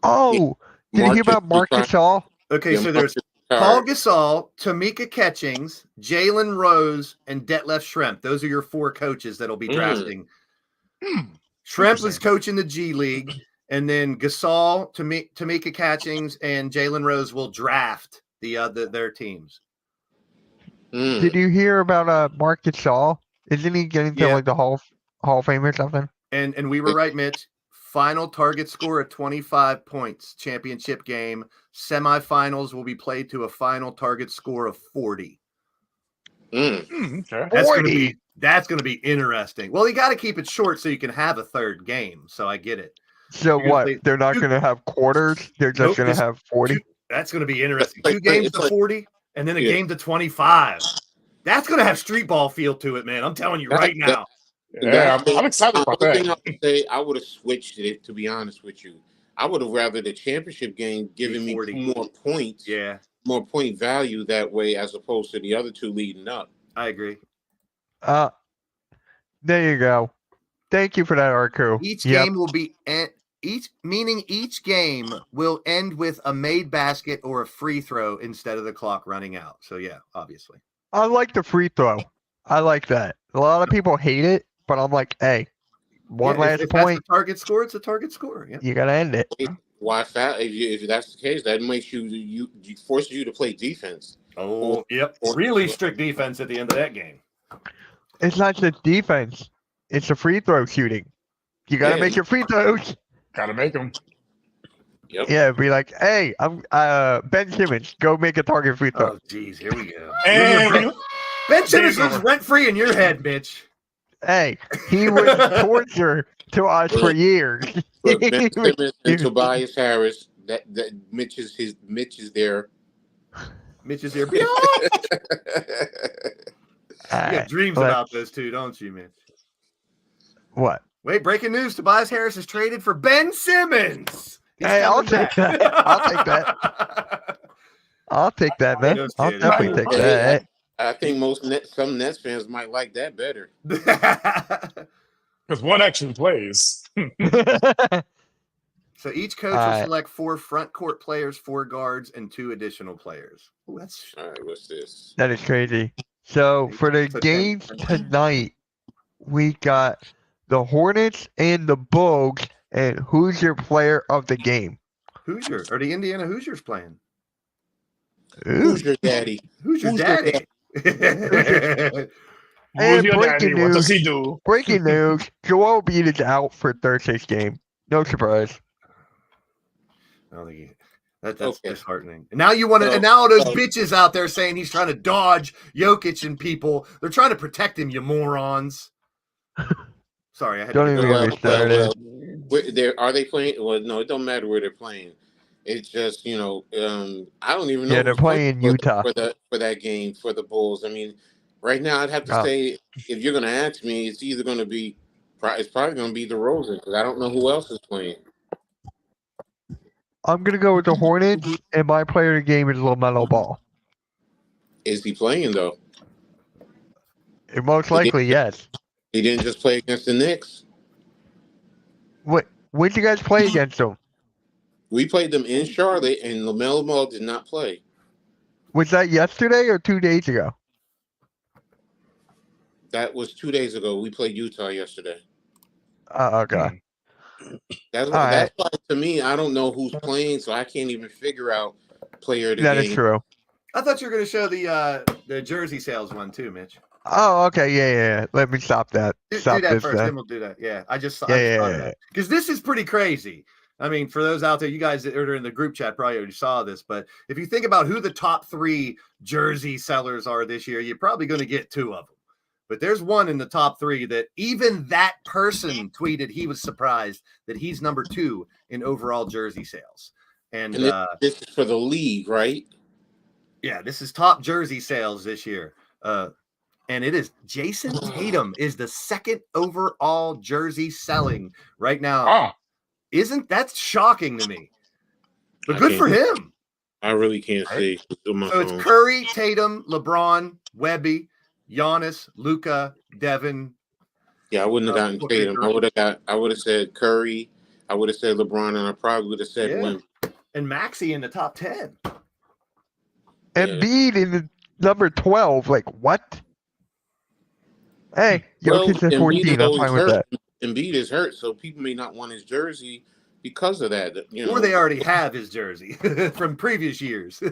Oh, did you hear about Mark Gasol? Okay, so there's Paul Gasol, Tamika Catchings, Jalen Rose, and Detlef Schrempf. Those are your 4 coaches that'll be drafting. Schrempf is coaching the G League, and then Gasol, Tamika Catchings, and Jalen Rose will draft their teams. Did you hear about Mark Gasol? Isn't he getting to like the Hall of Fame or something? And we were right, Mitch. Final target score of 25 points. Championship game. Semifinals will be played to a final target score of 40. Okay. That's going to be interesting. Well, you got to keep it short so you can have a third game. So I get it. So You're gonna what? play They're not two- going to have quarters. They're just Nope, going to just have 40. That's going to be interesting. Like- 2 games it's to like- 40 and then a Yeah. game to 25. That's going to have street ball feel to it, man. I'm telling you right now. Yeah, I'm excited about The thing I that. would say, I would have switched it, to be honest with you. I would have rather the championship game giving me 40. more points, Yeah, more point value that way, as opposed to the other two leading up. I agree. There you go. Thank you for that, Arku. Each Yep. game will be each game will end with a made basket or a free throw instead of the clock running out. So yeah, obviously. I like the free throw. I like that. A lot of people hate it, but I'm like, hey, one Yeah, last if that's point, the target score, it's a target score. Yeah. you gotta end it. Why foul? If that's the case, that makes you forces you to play defense. Oh, yep. Really strict defense at the end of that game. It's not just defense; it's a free throw shooting. You gotta Yeah. make your free throws. Gotta make them. Yep. Yeah, be like, hey, I'm Ben Simmons. Go make a target free throw. Oh, geez, here we go. And Ben Simmons lives rent free in your head, Mitch. Hey, he was torture to us for years. Look, Ben Simmons and Tobias Harris. That Mitch is there. Mitch is here. You got dreams Alright, about those two, don't you, Mitch? what? Wait, breaking news. Tobias Harris is traded for Ben Simmons. He's Hey, I'll coming take back. that. I'll take that. I'll take that, man. Just I'll kidding. definitely take Hey, that. I think some Nets fans might like that better. because one actually plays. So each coach will Alright. select 4 front court players, 4 guards, and 2 additional players. Ooh, that's All right, what's this? That is crazy. So for the So games 10. tonight, we got the Hornets and the Bugs. And who's your player of the game? Hoosier or the Indiana Hoosiers playing. Ooh. Who's your daddy? Who's your Who's your daddy? And Who's your breaking daddy? What does news. he do? Breaking news: Joel Embiid is out for Thursday's game. No surprise. I don't think that's Okay. disheartening. And now you want to, So- and now those so- bitches out there saying he's trying to dodge Jokic and people. They're trying to protect him, you morons. Sorry, I had Don't to even get get me started. Are they playing? Well, no, it don't matter where they're playing. It's just I don't even know. Yeah, they're who's playing for- Utah. for that game for the Bulls. I mean, right now I'd have to Oh. say, if you're going to ask me, it's either going to be it's probably going to be DeRozan, because I don't know who else is playing. I'm gonna go with the Hornets, and my player of the game is LaMelo Ball. Is he playing though? And most likely, yes. He didn't just play against the Knicks. What? When did you guys play against them? We played them in Charlotte, and LaMelo Ball did not play. Was that yesterday or 2 days ago? That was 2 days ago. We played Utah yesterday. Okay. That's All that's why, to me, I don't know who's playing, so I can't even figure out player of the That game. is true. I thought you were going to show the jersey sales one too, Mitch. Oh, okay. Yeah. Let me stop that. Do Stop that this. first, then we'll do that. Yeah, I just Yeah. because this is pretty crazy. I mean, for those out there, you guys that are in the group chat probably already saw this, but if you think about who the top 3 jersey sellers are this year, you're probably going to get 2 of them. But there's one in the top 3 that even that person tweeted he was surprised that he's number 2 in overall jersey sales. And And this is for the league, right? yeah, this is top jersey sales this year. And it is Jason Tatum is the 2nd overall jersey selling right now. Oh, Isn't that shocking to me? But I good for can't- him. I really can't see. On my So it's phone. Curry, Tatum, LeBron, Webby, Giannis, Luka, Devin. Yeah, I wouldn't have gotten Booker, Tatum. I would have said Curry. I would have said LeBron, and I probably would have said Yeah. Wemby. And Maxey in the top 10. Embiid in the number 12. Like what? Hey, Well, Jokic at Embiid 14. is I'm always fine with hurt. that. Embiid is hurt, so people may not want his jersey because of that. Or they already have his jersey from previous years.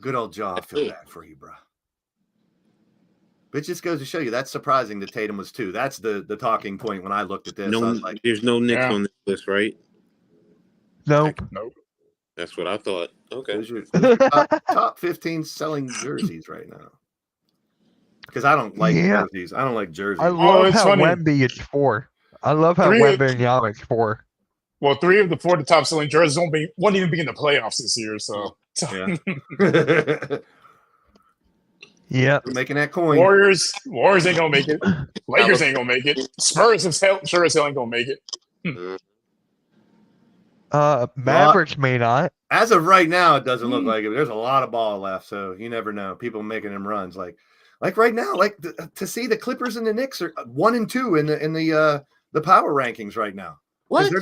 Good old job. I feel bad for you, bro. But it just goes to show you that's surprising that Tatum was 2. That's the talking point when I looked at this. I was like, There's no Knicks Yeah. on this list, right? Nope. nope. That's what I thought. Okay. those are top 15 selling jerseys right now. Because I don't like Yeah. jerseys. I don't like jerseys. I love it's how funny. Wemby is 4. I love how 3 Wemby and Giannis 4. Well, 3 of the 4 top selling jerseys won't even be in the playoffs this year. So Yeah. Yep. We're making that coin. Warriors ain't gonna make it. Lakers ain't gonna make it. Spurs sure as hell ain't gonna make it. Mavericks may not. As of right now, it doesn't look like it. There's a lot of ball left, so you never know. People making them runs, like right now, to see the Clippers and the Knicks are 1 and 2 in the power rankings right now. What?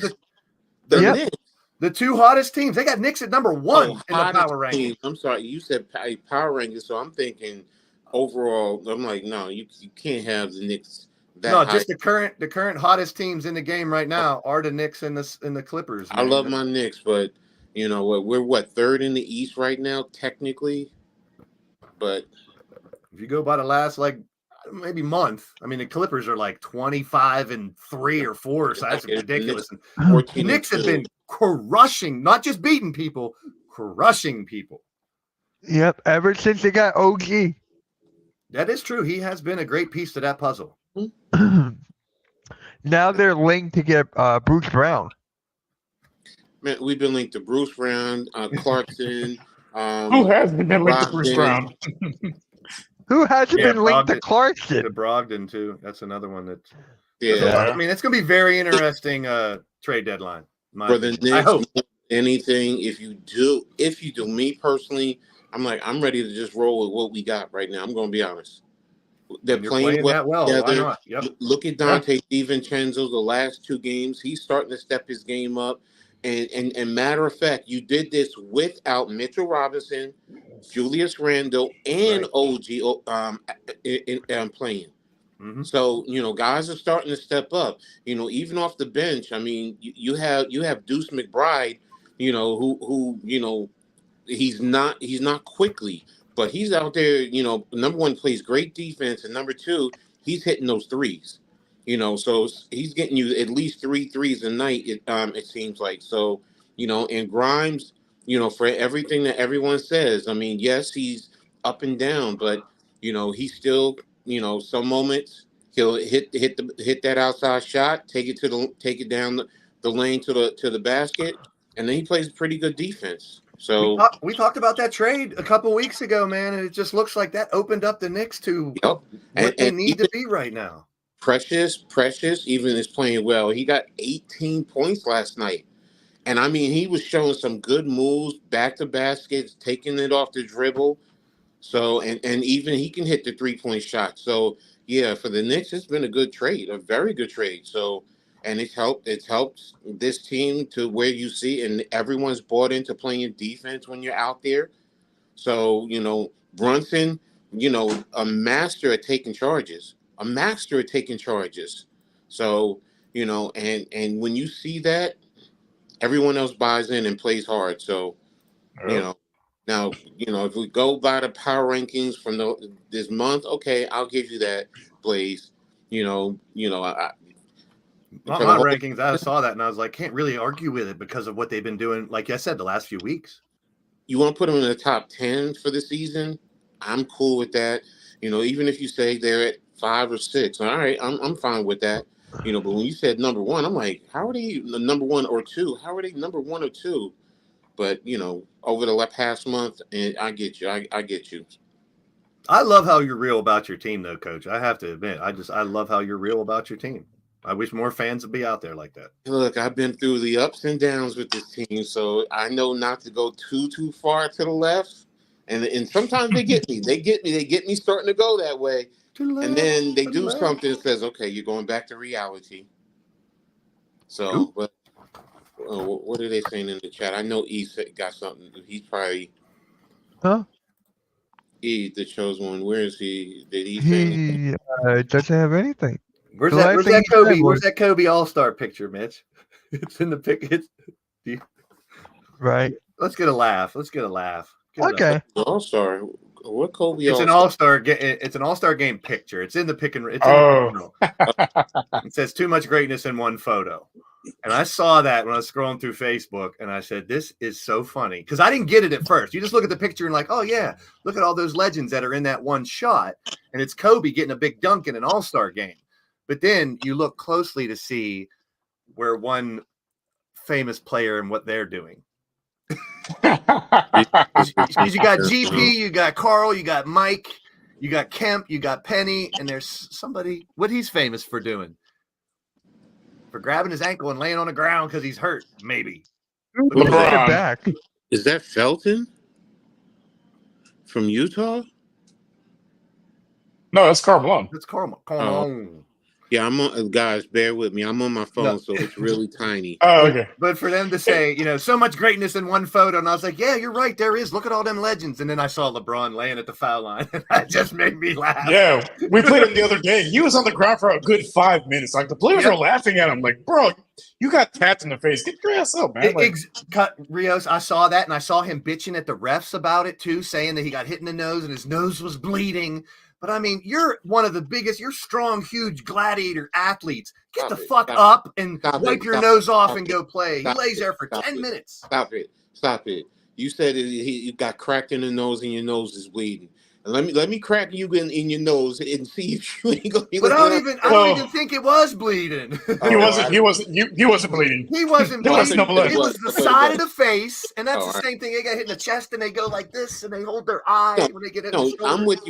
They're Yep. the 2 hottest teams. They got Knicks at number 1 in the hottest power rankings. team. I'm sorry, you said power rankings, so I'm thinking overall. I'm like, no, you can't have the Knicks. No, just the current hottest teams in the game right now are the Knicks and the Clippers. I love my Knicks, but you know what? We're 3rd in the East right now, technically. But if you go by the last maybe month, I mean the Clippers are like 25 and 3 or 4, so that's ridiculous. The Knicks have been crushing, not just beating people, crushing people. Yep. Ever since they got OG. That is true. He has been a great piece to that puzzle. Now they're linked to get Bruce Brown. Man, we've been linked to Bruce Brown, Clarkson. Who hasn't been linked to Bruce Brown? Who hasn't been linked to To Clarkson? Brogdon too. That's another one that. Yeah, I mean, it's going to be very interesting trade deadline. for the opinion. I Knicks, hope. anything. If you do, me personally, I'm ready to just roll with what we got right now. I'm going to be honest. They're You're playing well that well. Why together. not? Yep. Look at Dante DiVincenzo. The last 2 games, he's starting to step his game up. And matter of fact, you did this without Mitchell Robinson, Julius Randle, and OG playing. Mm-hmm. So guys are starting to step up. Even off the bench. I mean, you have Deuce McBride. Who he's not quickly, but he's out there. Number 1, plays great defense, and number 2, he's hitting those threes. So he's getting you at least 3 threes a night. It seems like. So, and Grimes, for everything that everyone says, I mean, yes, he's up and down, but he's still, some moments he'll hit that outside shot, take it down the lane to the basket, and then he plays pretty good defense. So we talked about that trade a couple weeks ago, man, and it just looks like that opened up the Knicks to what they need to be right now. Precious even is playing well. He got 18 points last night. And I mean, he was showing some good moves, back to baskets, taking it off the dribble. So, and even he can hit the 3-point shot. So, yeah, for the Knicks, it's been a good trade, a very good trade. So, and it's helped this team to where you see, and everyone's bought into playing defense when you're out there. So, Brunson, a master at taking charges. So, and when you see that, everyone else buys in and plays hard. So, now, if we go by the power rankings from this month, okay, I'll give you that, Blaze. My rankings, I saw that and I was like, can't really argue with it because of what they've been doing, like I said, the last few weeks. You want to put them in the top 10 for the season? I'm cool with that. Even if you say they're at 5 or 6, all right, I'm fine with that. But when you said number 1, I'm like, how are they the number 1 or 2? How are they number 1 or 2? But over the past month, and I get you. I get you. I love how you're real about your team, though, Coach. I have to admit, I love how you're real about your team. I wish more fans would be out there like that. Look, I've been through the ups and downs with this team, so I know not to go too far to the left. And sometimes they get me. They get me starting to go that way. And then they do something that says, okay, you're going back to reality. So, but what are they saying in the chat? I know E got something. He's probably E, the chosen one. Where is he? Did he say anything? He doesn't have anything. Where's that Kobe? Where's that Kobe All-Star picture, Mitch? It's in the pic. Right. Let's get a laugh. Okay. All-Star. What Kobe? It's an All-Star. It's an All-Star game picture. It's in the pick and. It's in the it says too much greatness in one photo, and I saw that when I was scrolling through Facebook, and I said, "This is so funny," because I didn't get it at first. You just look at the picture and like, "Oh yeah, look at all those legends that are in that one shot," and it's Kobe getting a big dunk in an All-Star game. But then you look closely to see where one famous player and what they're doing. Oh, You got GP, you got Carl, you got Mike, you got Kemp, you got Penny, and there's somebody what he's famous for doing. For grabbing his ankle and laying on the ground because he's hurt, maybe. Look at LeBron. the back. Is that Felton from Utah? No, that's Karl Malone. That's Carl. Come Yeah, I'm on. Guys, bear with me. I'm on my phone, No. so it's really tiny. Oh, okay. But for them to say, so much greatness in one photo, and I was like, yeah, you're right, there is. Look at all them legends. And then I saw LeBron laying at the foul line, and that just made me laugh. Yeah, we played him the other day. He was on the ground for a good 5 minutes. Like the players were laughing at him. Like, bro, you got tapped in the face. Get your ass up, man. Like, Cut Rios. I saw that, and I saw him bitching at the refs about it too, saying that he got hit in the nose and his nose was bleeding. But I mean, you're one of the biggest, you're strong, huge gladiator athletes. Get the fuck up and wipe your nose off and go play. He lays there for 10 minutes. Stop it. You said you got cracked in the nose and your nose is bleeding. And let me crack you in your nose and see if you ain't gonna be. But I don't even think it was bleeding. he wasn't bleeding. He wasn't There was bleeding. no blood. It was the side of the face, and that's Oh, the same thing. They got hit in the chest, and they go like this, and they hold their eye when they get hit. No, in the shoulder. I'm with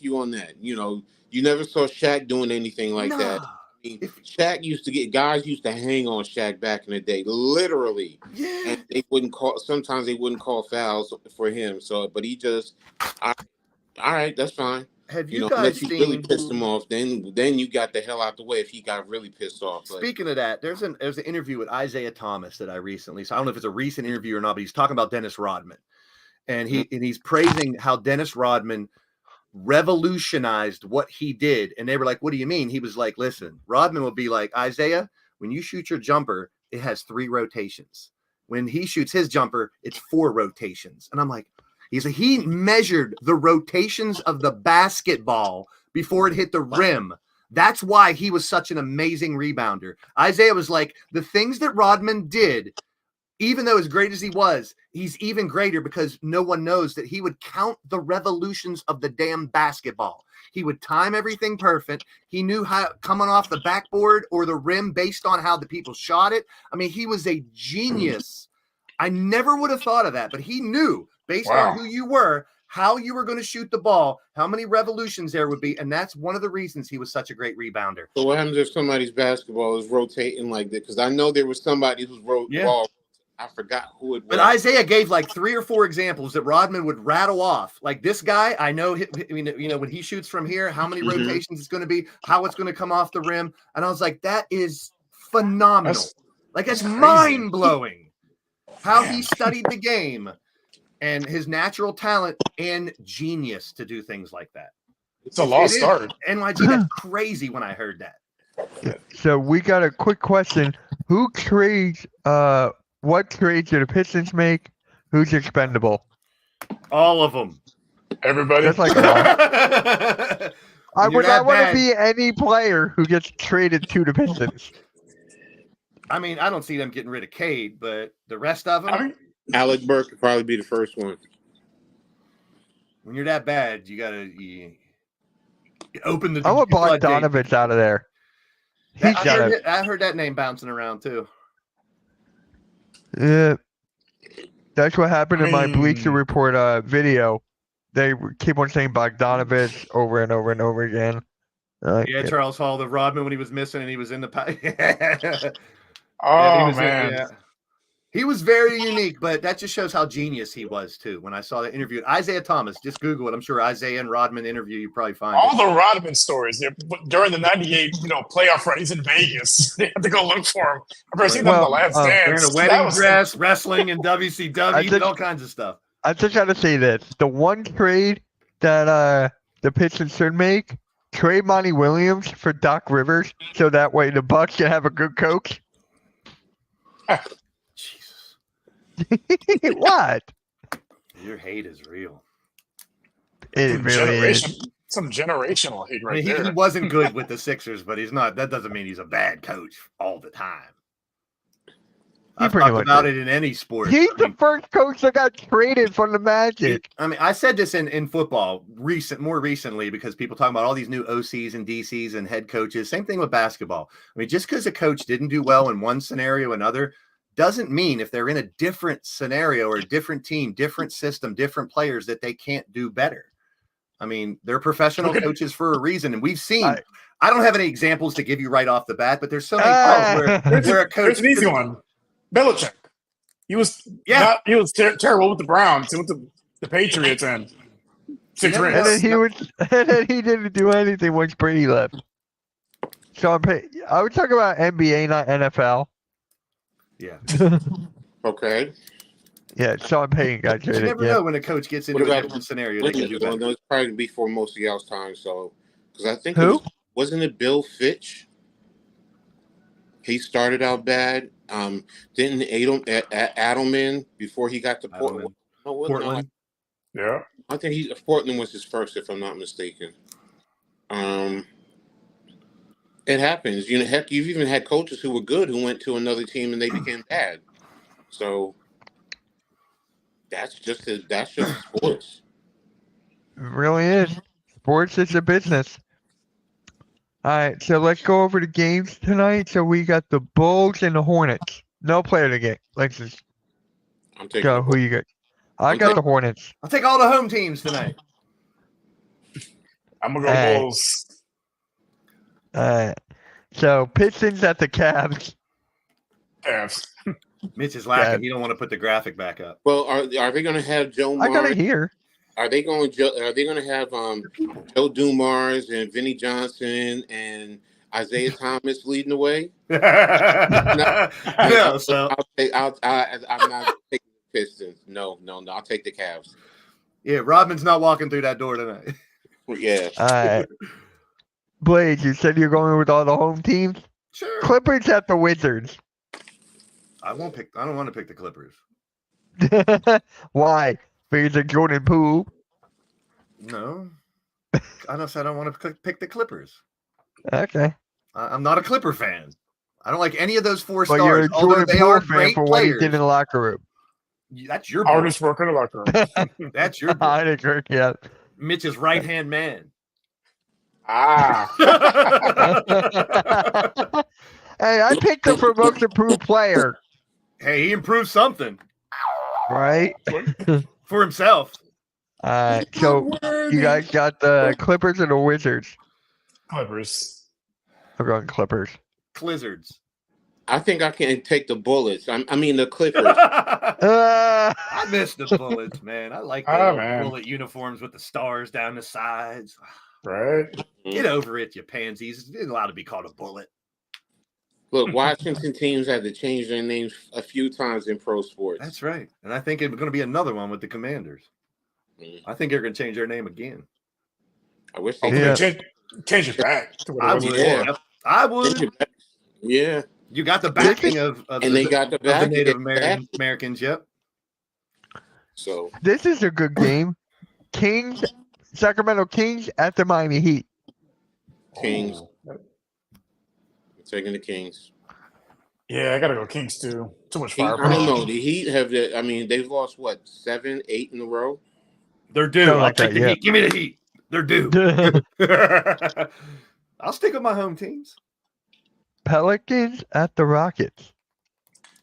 you on that. You never saw Shaq doing anything like that. Nah. I mean, Shaq guys used to hang on Shaq back in the day, literally. Yeah. And sometimes they wouldn't call fouls for him. So, but he just, all right, that's fine. Have you Unless guys you seen? really pissed him off, then you got the hell out the way if he got really pissed off. But, Speaking of that, there's an interview with Isaiah Thomas that I recently saw. I don't know if it's a recent interview or not, but he's talking about Dennis Rodman, and he's praising how Dennis Rodman revolutionized what he did. And they were like, "What do you mean?" He was like, "Listen, Rodman will be like, Isaiah, when you shoot your jumper, it has 3 rotations. When he shoots his jumper, it's 4 rotations." And I'm like, he measured the rotations of the basketball before it hit the rim. That's why he was such an amazing rebounder. Isaiah was like, the things that Rodman did, even though as great as he was, he's even greater because no one knows that he would count the revolutions of the damn basketball. He would time everything perfect. He knew how coming off the backboard or the rim based on how the people shot it. I mean, he was a genius. I never would have thought of that, but he knew based on who you were, how you were going to shoot the ball, how many revolutions there would be. And that's one of the reasons he was such a great rebounder. So what happens if somebody's basketball is rotating like that? Because I know there was somebody who's ball. I forgot who it was. But Isaiah gave like 3 or 4 examples that Rodman would rattle off. Like this guy, I know, when he shoots from here, how many rotations it's going to be, how it's going to come off the rim. And I was like, that is phenomenal. That's mind blowing how he studied the game and his natural talent and genius to do things like that. It's a lost art. NYG, that's crazy when I heard that. So we got a quick question. Who trades what trades do the Pistons make? Who's expendable? All of them. Everybody. That's like I would not want to be any player who gets traded to the Pistons. I mean, I don't see them getting rid of Cade, but the rest of them. Alec Burke could probably be the first one. When you're that bad, you gotta open the. I want Bogdanovich out of there. I heard that name bouncing around too. Yeah, that's what happened in my Bleacher Report video. They keep on saying Bogdanovich over and over and over again. Charles Hall, the Rodman when he was missing and he was in the. Man. He was very unique, but that just shows how genius he was too. When I saw the interview, Isaiah Thomas, just Google it. I'm sure Isaiah and Rodman interview, you probably find all the Rodman stories during the '98, playoff run. He's in Vegas. They had to go look for him. I've never seen them in the Last Dance. In a wedding dress, wrestling in WCW, all kinds of stuff. I just got to say this: the one trade that the Pistons should make, trade Monty Williams for Doc Rivers, so that way the Bucks can have a good coach. Jesus. What? Your hate is real. It really is. Some generational hate right there. He wasn't good with the Sixers, but he's not. That doesn't mean he's a bad coach all the time. I've talked about it in any sport. He's the first coach that got traded from the Magic. I said this in football more recently because people talking about all these new OCs and DCs and head coaches. Same thing with basketball. I mean, just because a coach didn't do well in one scenario or another doesn't mean if they're in a different scenario or a different team, different system, different players that they can't do better. I mean, they're professional coaches for a reason, and we've seen. I don't have any examples to give you right off the bat, but there's so many times where a coach. There's an easy one. Belichick. He was terrible with the Browns and with the Patriots and 6 rings. And then he didn't do anything once Brady left. Sean Payton. I would talk about NBA, not NFL. Yeah. Okay. Yeah, Sean Payton got traded. You never know when a coach gets into a different scenario. They can do better. Well, it's probably before most of y'all's time. So, because I think wasn't it Bill Fitch? He started out bad. Didn't Adelman before he got to Portland? Portland. Yeah. I think Portland was his first, if I'm not mistaken. It happens. You know, heck, you've even had coaches who were good who went to another team and they became bad. So that's just sports. It really is. Sports is a business. All right, so let's go over the games tonight. So we got the Bulls and the Hornets. No player to get. Let's just go. Who you got? I got the Hornets. I'll take all the home teams tonight. I'm gonna go Bulls. So Pistons at the Cavs. Cavs. Mitch is laughing. He don't want to put the graphic back up. Well, are they going to have Joe Mars? I got it here. Are they going to have Joe Dumars and Vinnie Johnson and Isaiah Thomas leading the way? No, so I'm not taking the Pistons. No, I'll take the Cavs. Yeah, Rodman's not walking through that door tonight. Yeah. All right. Blaze, you said you're going with all the home teams? Sure. Clippers at the Wizards. I don't want to pick the Clippers. Why? Because of Jordan Poole? No. I don't want to pick the Clippers. Okay. I'm not a Clipper fan. I don't like any of those four But stars. you're a Although Jordan they Poole are fan great for what players. he did in the locker room. That's your Hardest worker in the locker room. That's your boy. I agree, yeah. Mitch's right-hand man. Ah. Hey, I picked him for most improved player. Hey, he improved something Right? for himself. So you guys got the Clippers and the Wizards. Clippers. I'm going Clippers. Clizzards. I think I can take the Bullets. I mean the Clippers. I miss the Bullets, man. I like the bullet uniforms with the stars down the sides. Right. Get over it, you pansies. It's allowed to be called a bullet. Look, Washington teams had to change their names a few times in pro sports. That's right. And I think it's going to be another one with the Commanders. I think they're going to change their name again. I wish they change it back to what it I was would. before. Yeah. I would. Yeah. You got the backing of they got the backing. Native Americans. Yep. So this is a good game. Sacramento Kings at the Miami Heat. Kings. Taking the Kings. Yeah, I gotta go Kings too. Too much fire. I don't know. The Heat have they've lost what 7, 8 in a row. They're due. I'll take the Heat. Give me the Heat. They're due. I'll stick with my home teams. Pelicans at the Rockets.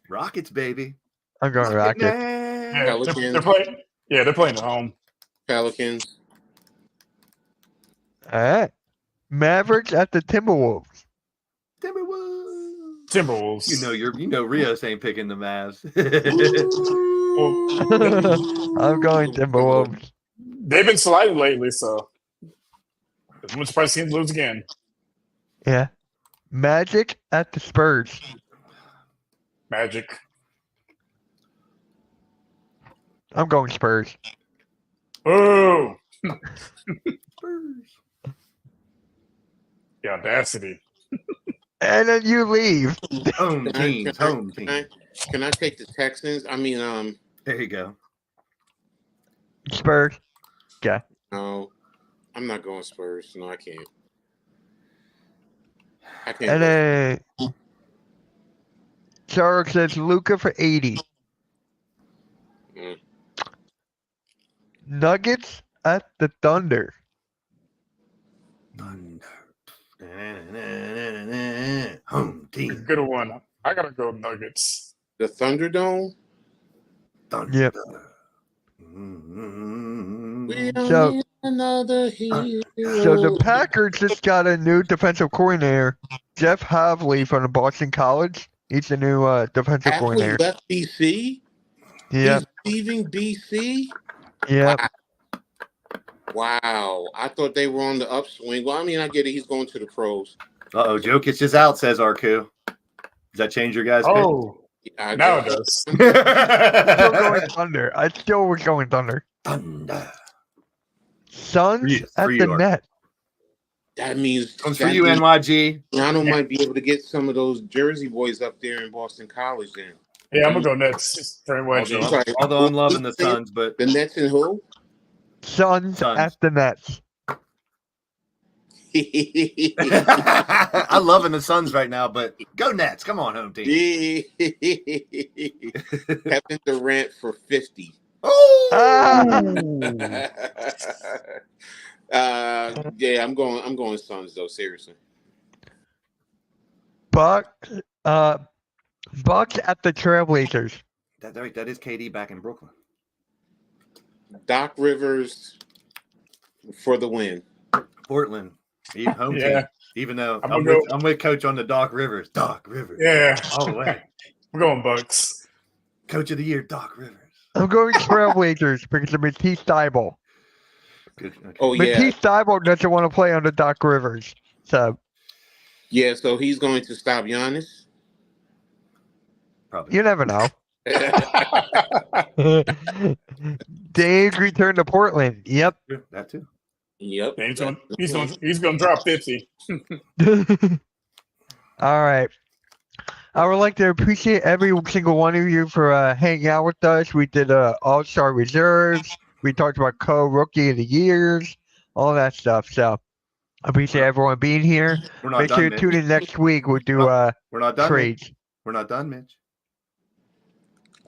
Rockets, baby. I'm going Rockets. Yeah, Pelicans. They're playing at home. Pelicans. All right. Mavericks at the Timberwolves. Timberwolves. You know Rios ain't picking the Mavs. I'm going Timberwolves. They've been sliding lately, so I'm surprised to see them lose again. Yeah. Magic at the Spurs. Magic. I'm going Spurs. Oh, Spurs. the audacity. And then you leave. Home teams. Can I take the Texans? I mean, there you go. Spurs. Yeah. No, I'm not going Spurs. No, I can't. And then Charles says Luka for 80. Nuggets at the Thunder. Home team. Good one. I gotta go Nuggets. The Thunderdome. Yep. We don't So- need another hero. So the Packers just got a new defensive coordinator, Jeff Havley from the Boston College. He's the new defensive Halfway coordinator. left BC. Yep. He's leaving BC. Yep. Wow. I thought they were on the upswing. Well, I mean, I get it. He's going to the pros. Uh-oh, Jokic is out, says Arku. Does that change your guys' Oh, I now it guess. does. Still pick? going Thunder. I still was going Thunder. Thunder. Suns For at you, the Art. net. That means Comes for you, NYG. Toronto might be able to get some of those Jersey boys up there in Boston College then. Yeah, I'm gonna go Nets. Very wedgy. Although I'm loving the Suns, but The Nets and who? Suns Suns. at the Nets. I'm loving the Suns right now, but go Nets. Come on, home team. Kevin Durant for 50. Oh! Ah, Yeah, I'm going Suns though, seriously. Bucks at the Trailblazers. That is KD back in Brooklyn. Doc Rivers for the win. Portland, home Yeah. team. Even though I'm I'm, gonna with, I'm with Coach on the Doc Rivers. Doc Rivers. Yeah, All the way. we're going Bucks. Coach of the year, Doc Rivers. I'm going Trailblazers because of Matisse Thybulle. Good. Okay. Oh yeah, Matisse Thybulle doesn't want to play under Doc Rivers. So yeah. So he's going to stop Giannis. Probably. you never know. Dave returned to Portland. Yep. That too. Yep. Yeah, he's gonna drop 50. All right. I would like to appreciate every single one of you for hanging out with us. We did All-Star Reserves. We talked about co-rookie of the years, all that stuff. So I appreciate everyone being here. We're not Make done, sure to Mitch. tune in next week. We'll do We're not done. Mitch. trades. We're not done, Mitch.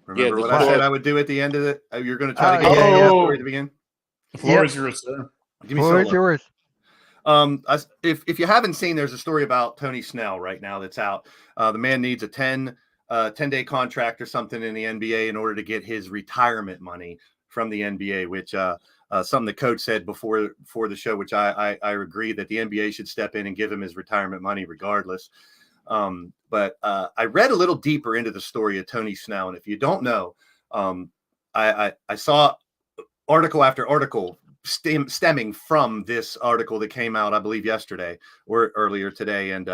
Yeah, Remember the what I said score- I would do at the end of it? You're going to try to Oh, get yeah, the yeah. story at the beginning? The floor is yours, sir. Give me What was solo. yours? If you haven't seen, there's a story about Tony Snell right now that's out. The man needs a 10-day contract or something in the NBA in order to get his retirement money from the NBA, which something the coach said before the show, which I agree that the NBA should step in and give him his retirement money regardless. But I read a little deeper into the story of Tony Snell, and if you don't know, I saw article after article stemming from this article that came out, I believe, yesterday or earlier today. And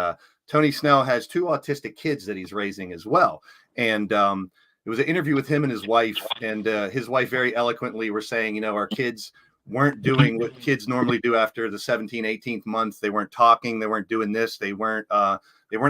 Tony Snell has 2 autistic kids that he's raising as well. And it was an interview with him and his wife, and his wife very eloquently were saying, our kids weren't doing what kids normally do after the 17th, 18th month. They weren't talking. They weren't doing this. They weren't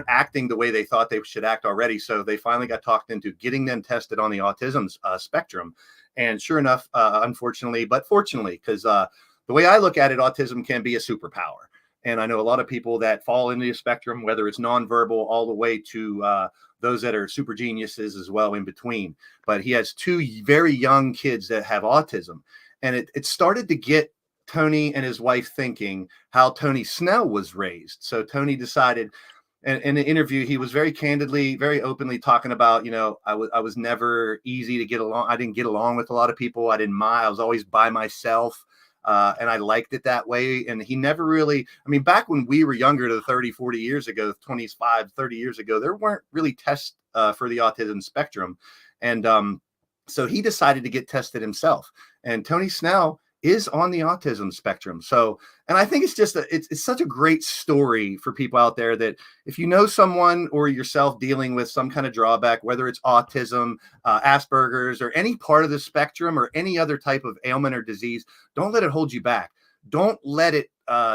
acting the way they thought they should act already. So they finally got talked into getting them tested on the autism spectrum. And sure enough, unfortunately, but fortunately, because the way I look at it, autism can be a superpower. And I know a lot of people that fall into the spectrum, whether it's nonverbal all the way to those that are super geniuses as well in between. But he has 2 very young kids that have autism. And it started to get Tony and his wife thinking how Tony Snell was raised. So Tony decided, and in the interview, he was very candidly, very openly talking about, I was never easy to get along. I didn't get along with a lot of people. I didn't mind. I was always by myself. And I liked it that way. And he never really, back when we were younger, to 30, 40 years ago, 25, 30 years ago, there weren't really tests for the autism spectrum. And so he decided to get tested himself. And Tony Snell is on the autism spectrum. So, and I think it's just, it's such a great story for people out there that if you know someone or yourself dealing with some kind of drawback, whether it's autism, Asperger's, or any part of the spectrum or any other type of ailment or disease, don't let it hold you back. Don't let it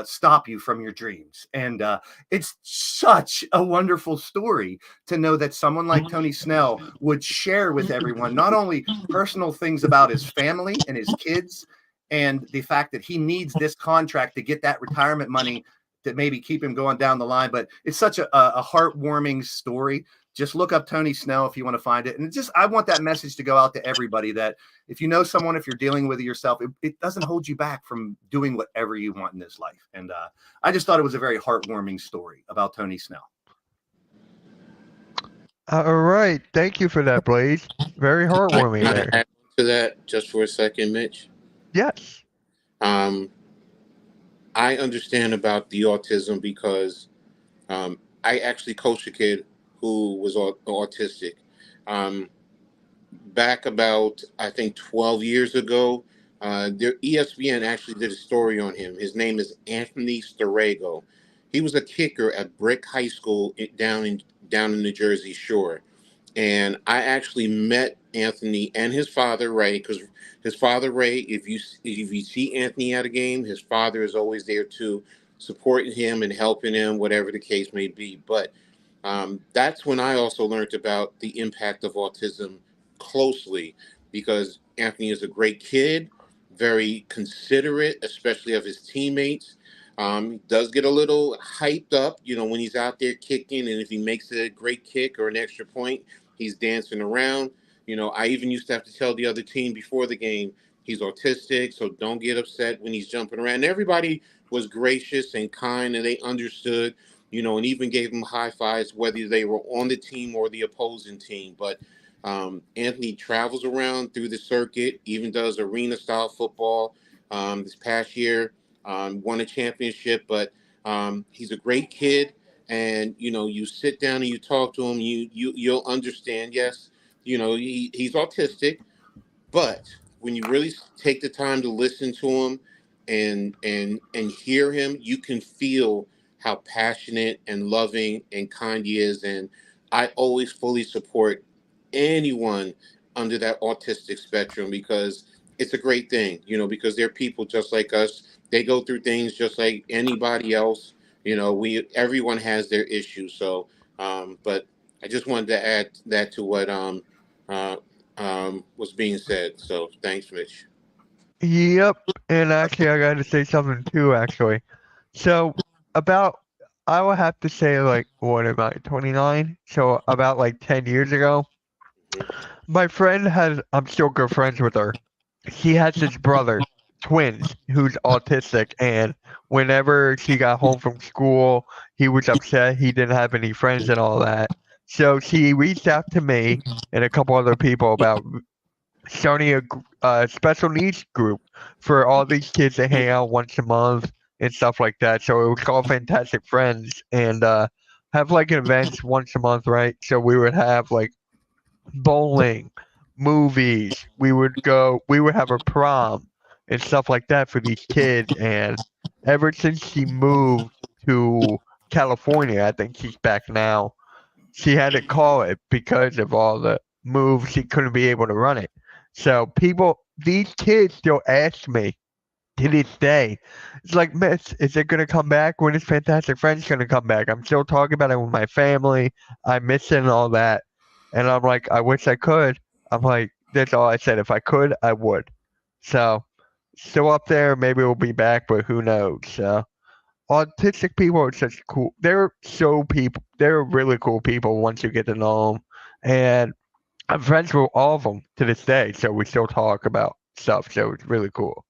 stop you from your dreams. And it's such a wonderful story to know that someone like Tony Snell would share with everyone, not only personal things about his family and his kids, and the fact that he needs this contract to get that retirement money to maybe keep him going down the line. But it's such a heartwarming story. Just look up Tony Snell if you want to find it. And I want that message to go out to everybody that if you know someone, if you're dealing with it yourself, it doesn't hold you back from doing whatever you want in this life. And I just thought it was a very heartwarming story about Tony Snell. All right. Thank you for that, Blaze. Very heartwarming Can I there. add to that just for a second, Mitch? Yes. Um, I understand about the autism because I actually coached a kid who was autistic. Um, Back about, I think, 12 years ago, ESPN actually did a story on him. His name is Anthony Storego. He was a kicker at Brick High School down in the Jersey Shore. And I actually met Anthony and his father Ray, because his father Ray, if you see Anthony at a game, his father is always there too, supporting him and helping him, whatever the case may be. But that's when I also learned about the impact of autism closely, because Anthony is a great kid, very considerate, especially of his teammates. He does get a little hyped up, when he's out there kicking, and if he makes a great kick or an extra point, he's dancing around. I even used to have to tell the other team before the game, he's autistic, so don't get upset when he's jumping around. And everybody was gracious and kind, and they understood, and even gave him high fives, whether they were on the team or the opposing team. But Anthony travels around through the circuit, even does arena style football. This past year, won a championship, but he's a great kid. And you sit down and you talk to him, you'll understand. Yes, he's autistic, but when you really take the time to listen to him and hear him, you can feel how passionate and loving and kind he is. And I always fully support anyone under that autistic spectrum, because it's a great thing, because they're people just like us. They go through things just like anybody else. Everyone has their issues. So, but I just wanted to add that to what uh, was being said. So thanks, Mitch. Yep. And actually, I got to say something too, actually. So, about, I would have to say, like, what am I, 29? So, about like 10 years ago, my friend I'm still good friends with her. She has this brother, twins, who's autistic. And whenever she got home from school, he was upset he didn't have any friends and all that. So, she reached out to me and a couple other people about starting a special needs group for all these kids to hang out once a month and stuff like that. So it was called Fantastic Friends, and have like events once a month, right? So we would have like bowling, movies. We would have a prom and stuff like that for these kids. And ever since she moved to California, I think she's back now. She had to call it because of all the moves. She couldn't be able to run it. So these kids still ask me to this day. It's like, Miss, is it gonna come back? When is Fantastic Friends gonna come back? I'm still talking about it with my family. I miss it and all that. And I'm like, I wish I could. I'm like, that's all I said. If I could, I would. So still up there. Maybe we'll be back, but who knows? So autistic people are such cool. They're really cool people once you get to know them. And I'm friends with all of them to this day, so we still talk about stuff. So it's really cool.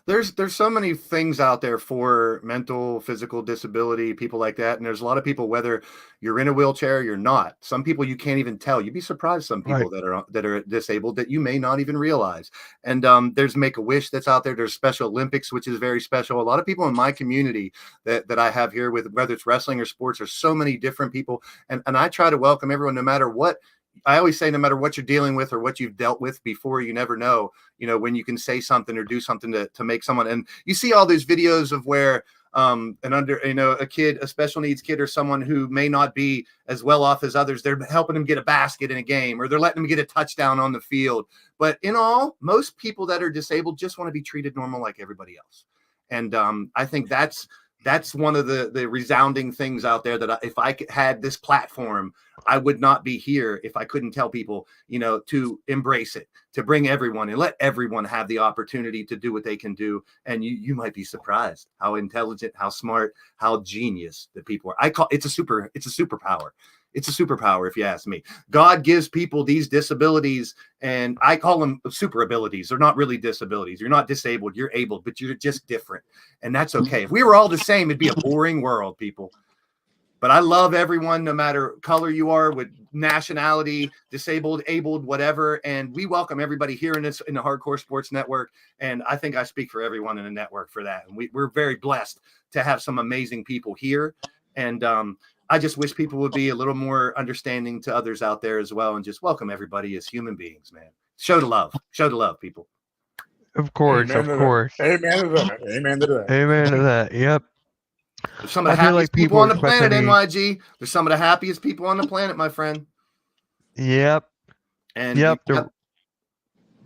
There's so many things out there for mental, physical disability, people like that. And there's a lot of people, whether you're in a wheelchair or you're not, some people you can't even tell. You'd be surprised some people that are disabled that you may not even realize. And there's Make-A-Wish that's out there. There's Special Olympics, which is very special. A lot of people in my community that I have here, with whether it's wrestling or sports, there's so many different people. And I try to welcome everyone, no matter what. I always say, no matter what you're dealing with or what you've dealt with before, you never know, when you can say something or do something to make someone. And you see all these videos of where a special needs kid or someone who may not be as well off as others, they're helping them get a basket in a game, or they're letting them get a touchdown on the field. But in all, most people that are disabled just want to be treated normal like everybody else. And I think that's one of the resounding things out there, that if I had this platform, I would not be here if I couldn't tell people, to embrace it, to bring everyone and let everyone have the opportunity to do what they can do. And you might be surprised how intelligent, how smart, how genius the people are. It's a superpower. It's a superpower, if you ask me. God gives people these disabilities, and I call them super abilities. They're not really disabilities. You're not disabled. You're able, but you're just different. And that's okay. If we were all the same, it'd be a boring world, people. But I love everyone, no matter color you are, with nationality, disabled, abled, whatever. And we welcome everybody here in the Hardcore Sports Network. And I think I speak for everyone in the network for that. And we're very blessed to have some amazing people here. And I just wish people would be a little more understanding to others out there as well, and just welcome everybody as human beings, man. Show the love, people. Of course, Amen of to that. course. Amen to that. Amen to that. Amen to that. Yep. There's some of the I feel happiest like people people on the expect planet, any- NYG. There's some of the happiest people on the planet, my friend. Yep. And Yep. They're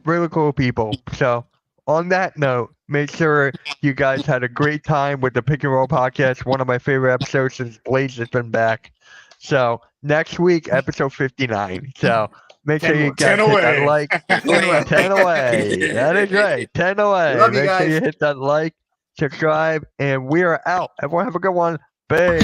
really cool people. So, on that note, make sure you guys had a great time with the Pick and Roll podcast. One of my favorite episodes since Blaze has been back. So, next week, episode 59. So, make sure you 10 guys hit that away. like. 10 away. That is right. 10 away. Love you Make sure guys. you hit that like, subscribe, and we are out. Everyone have a good one. Peace.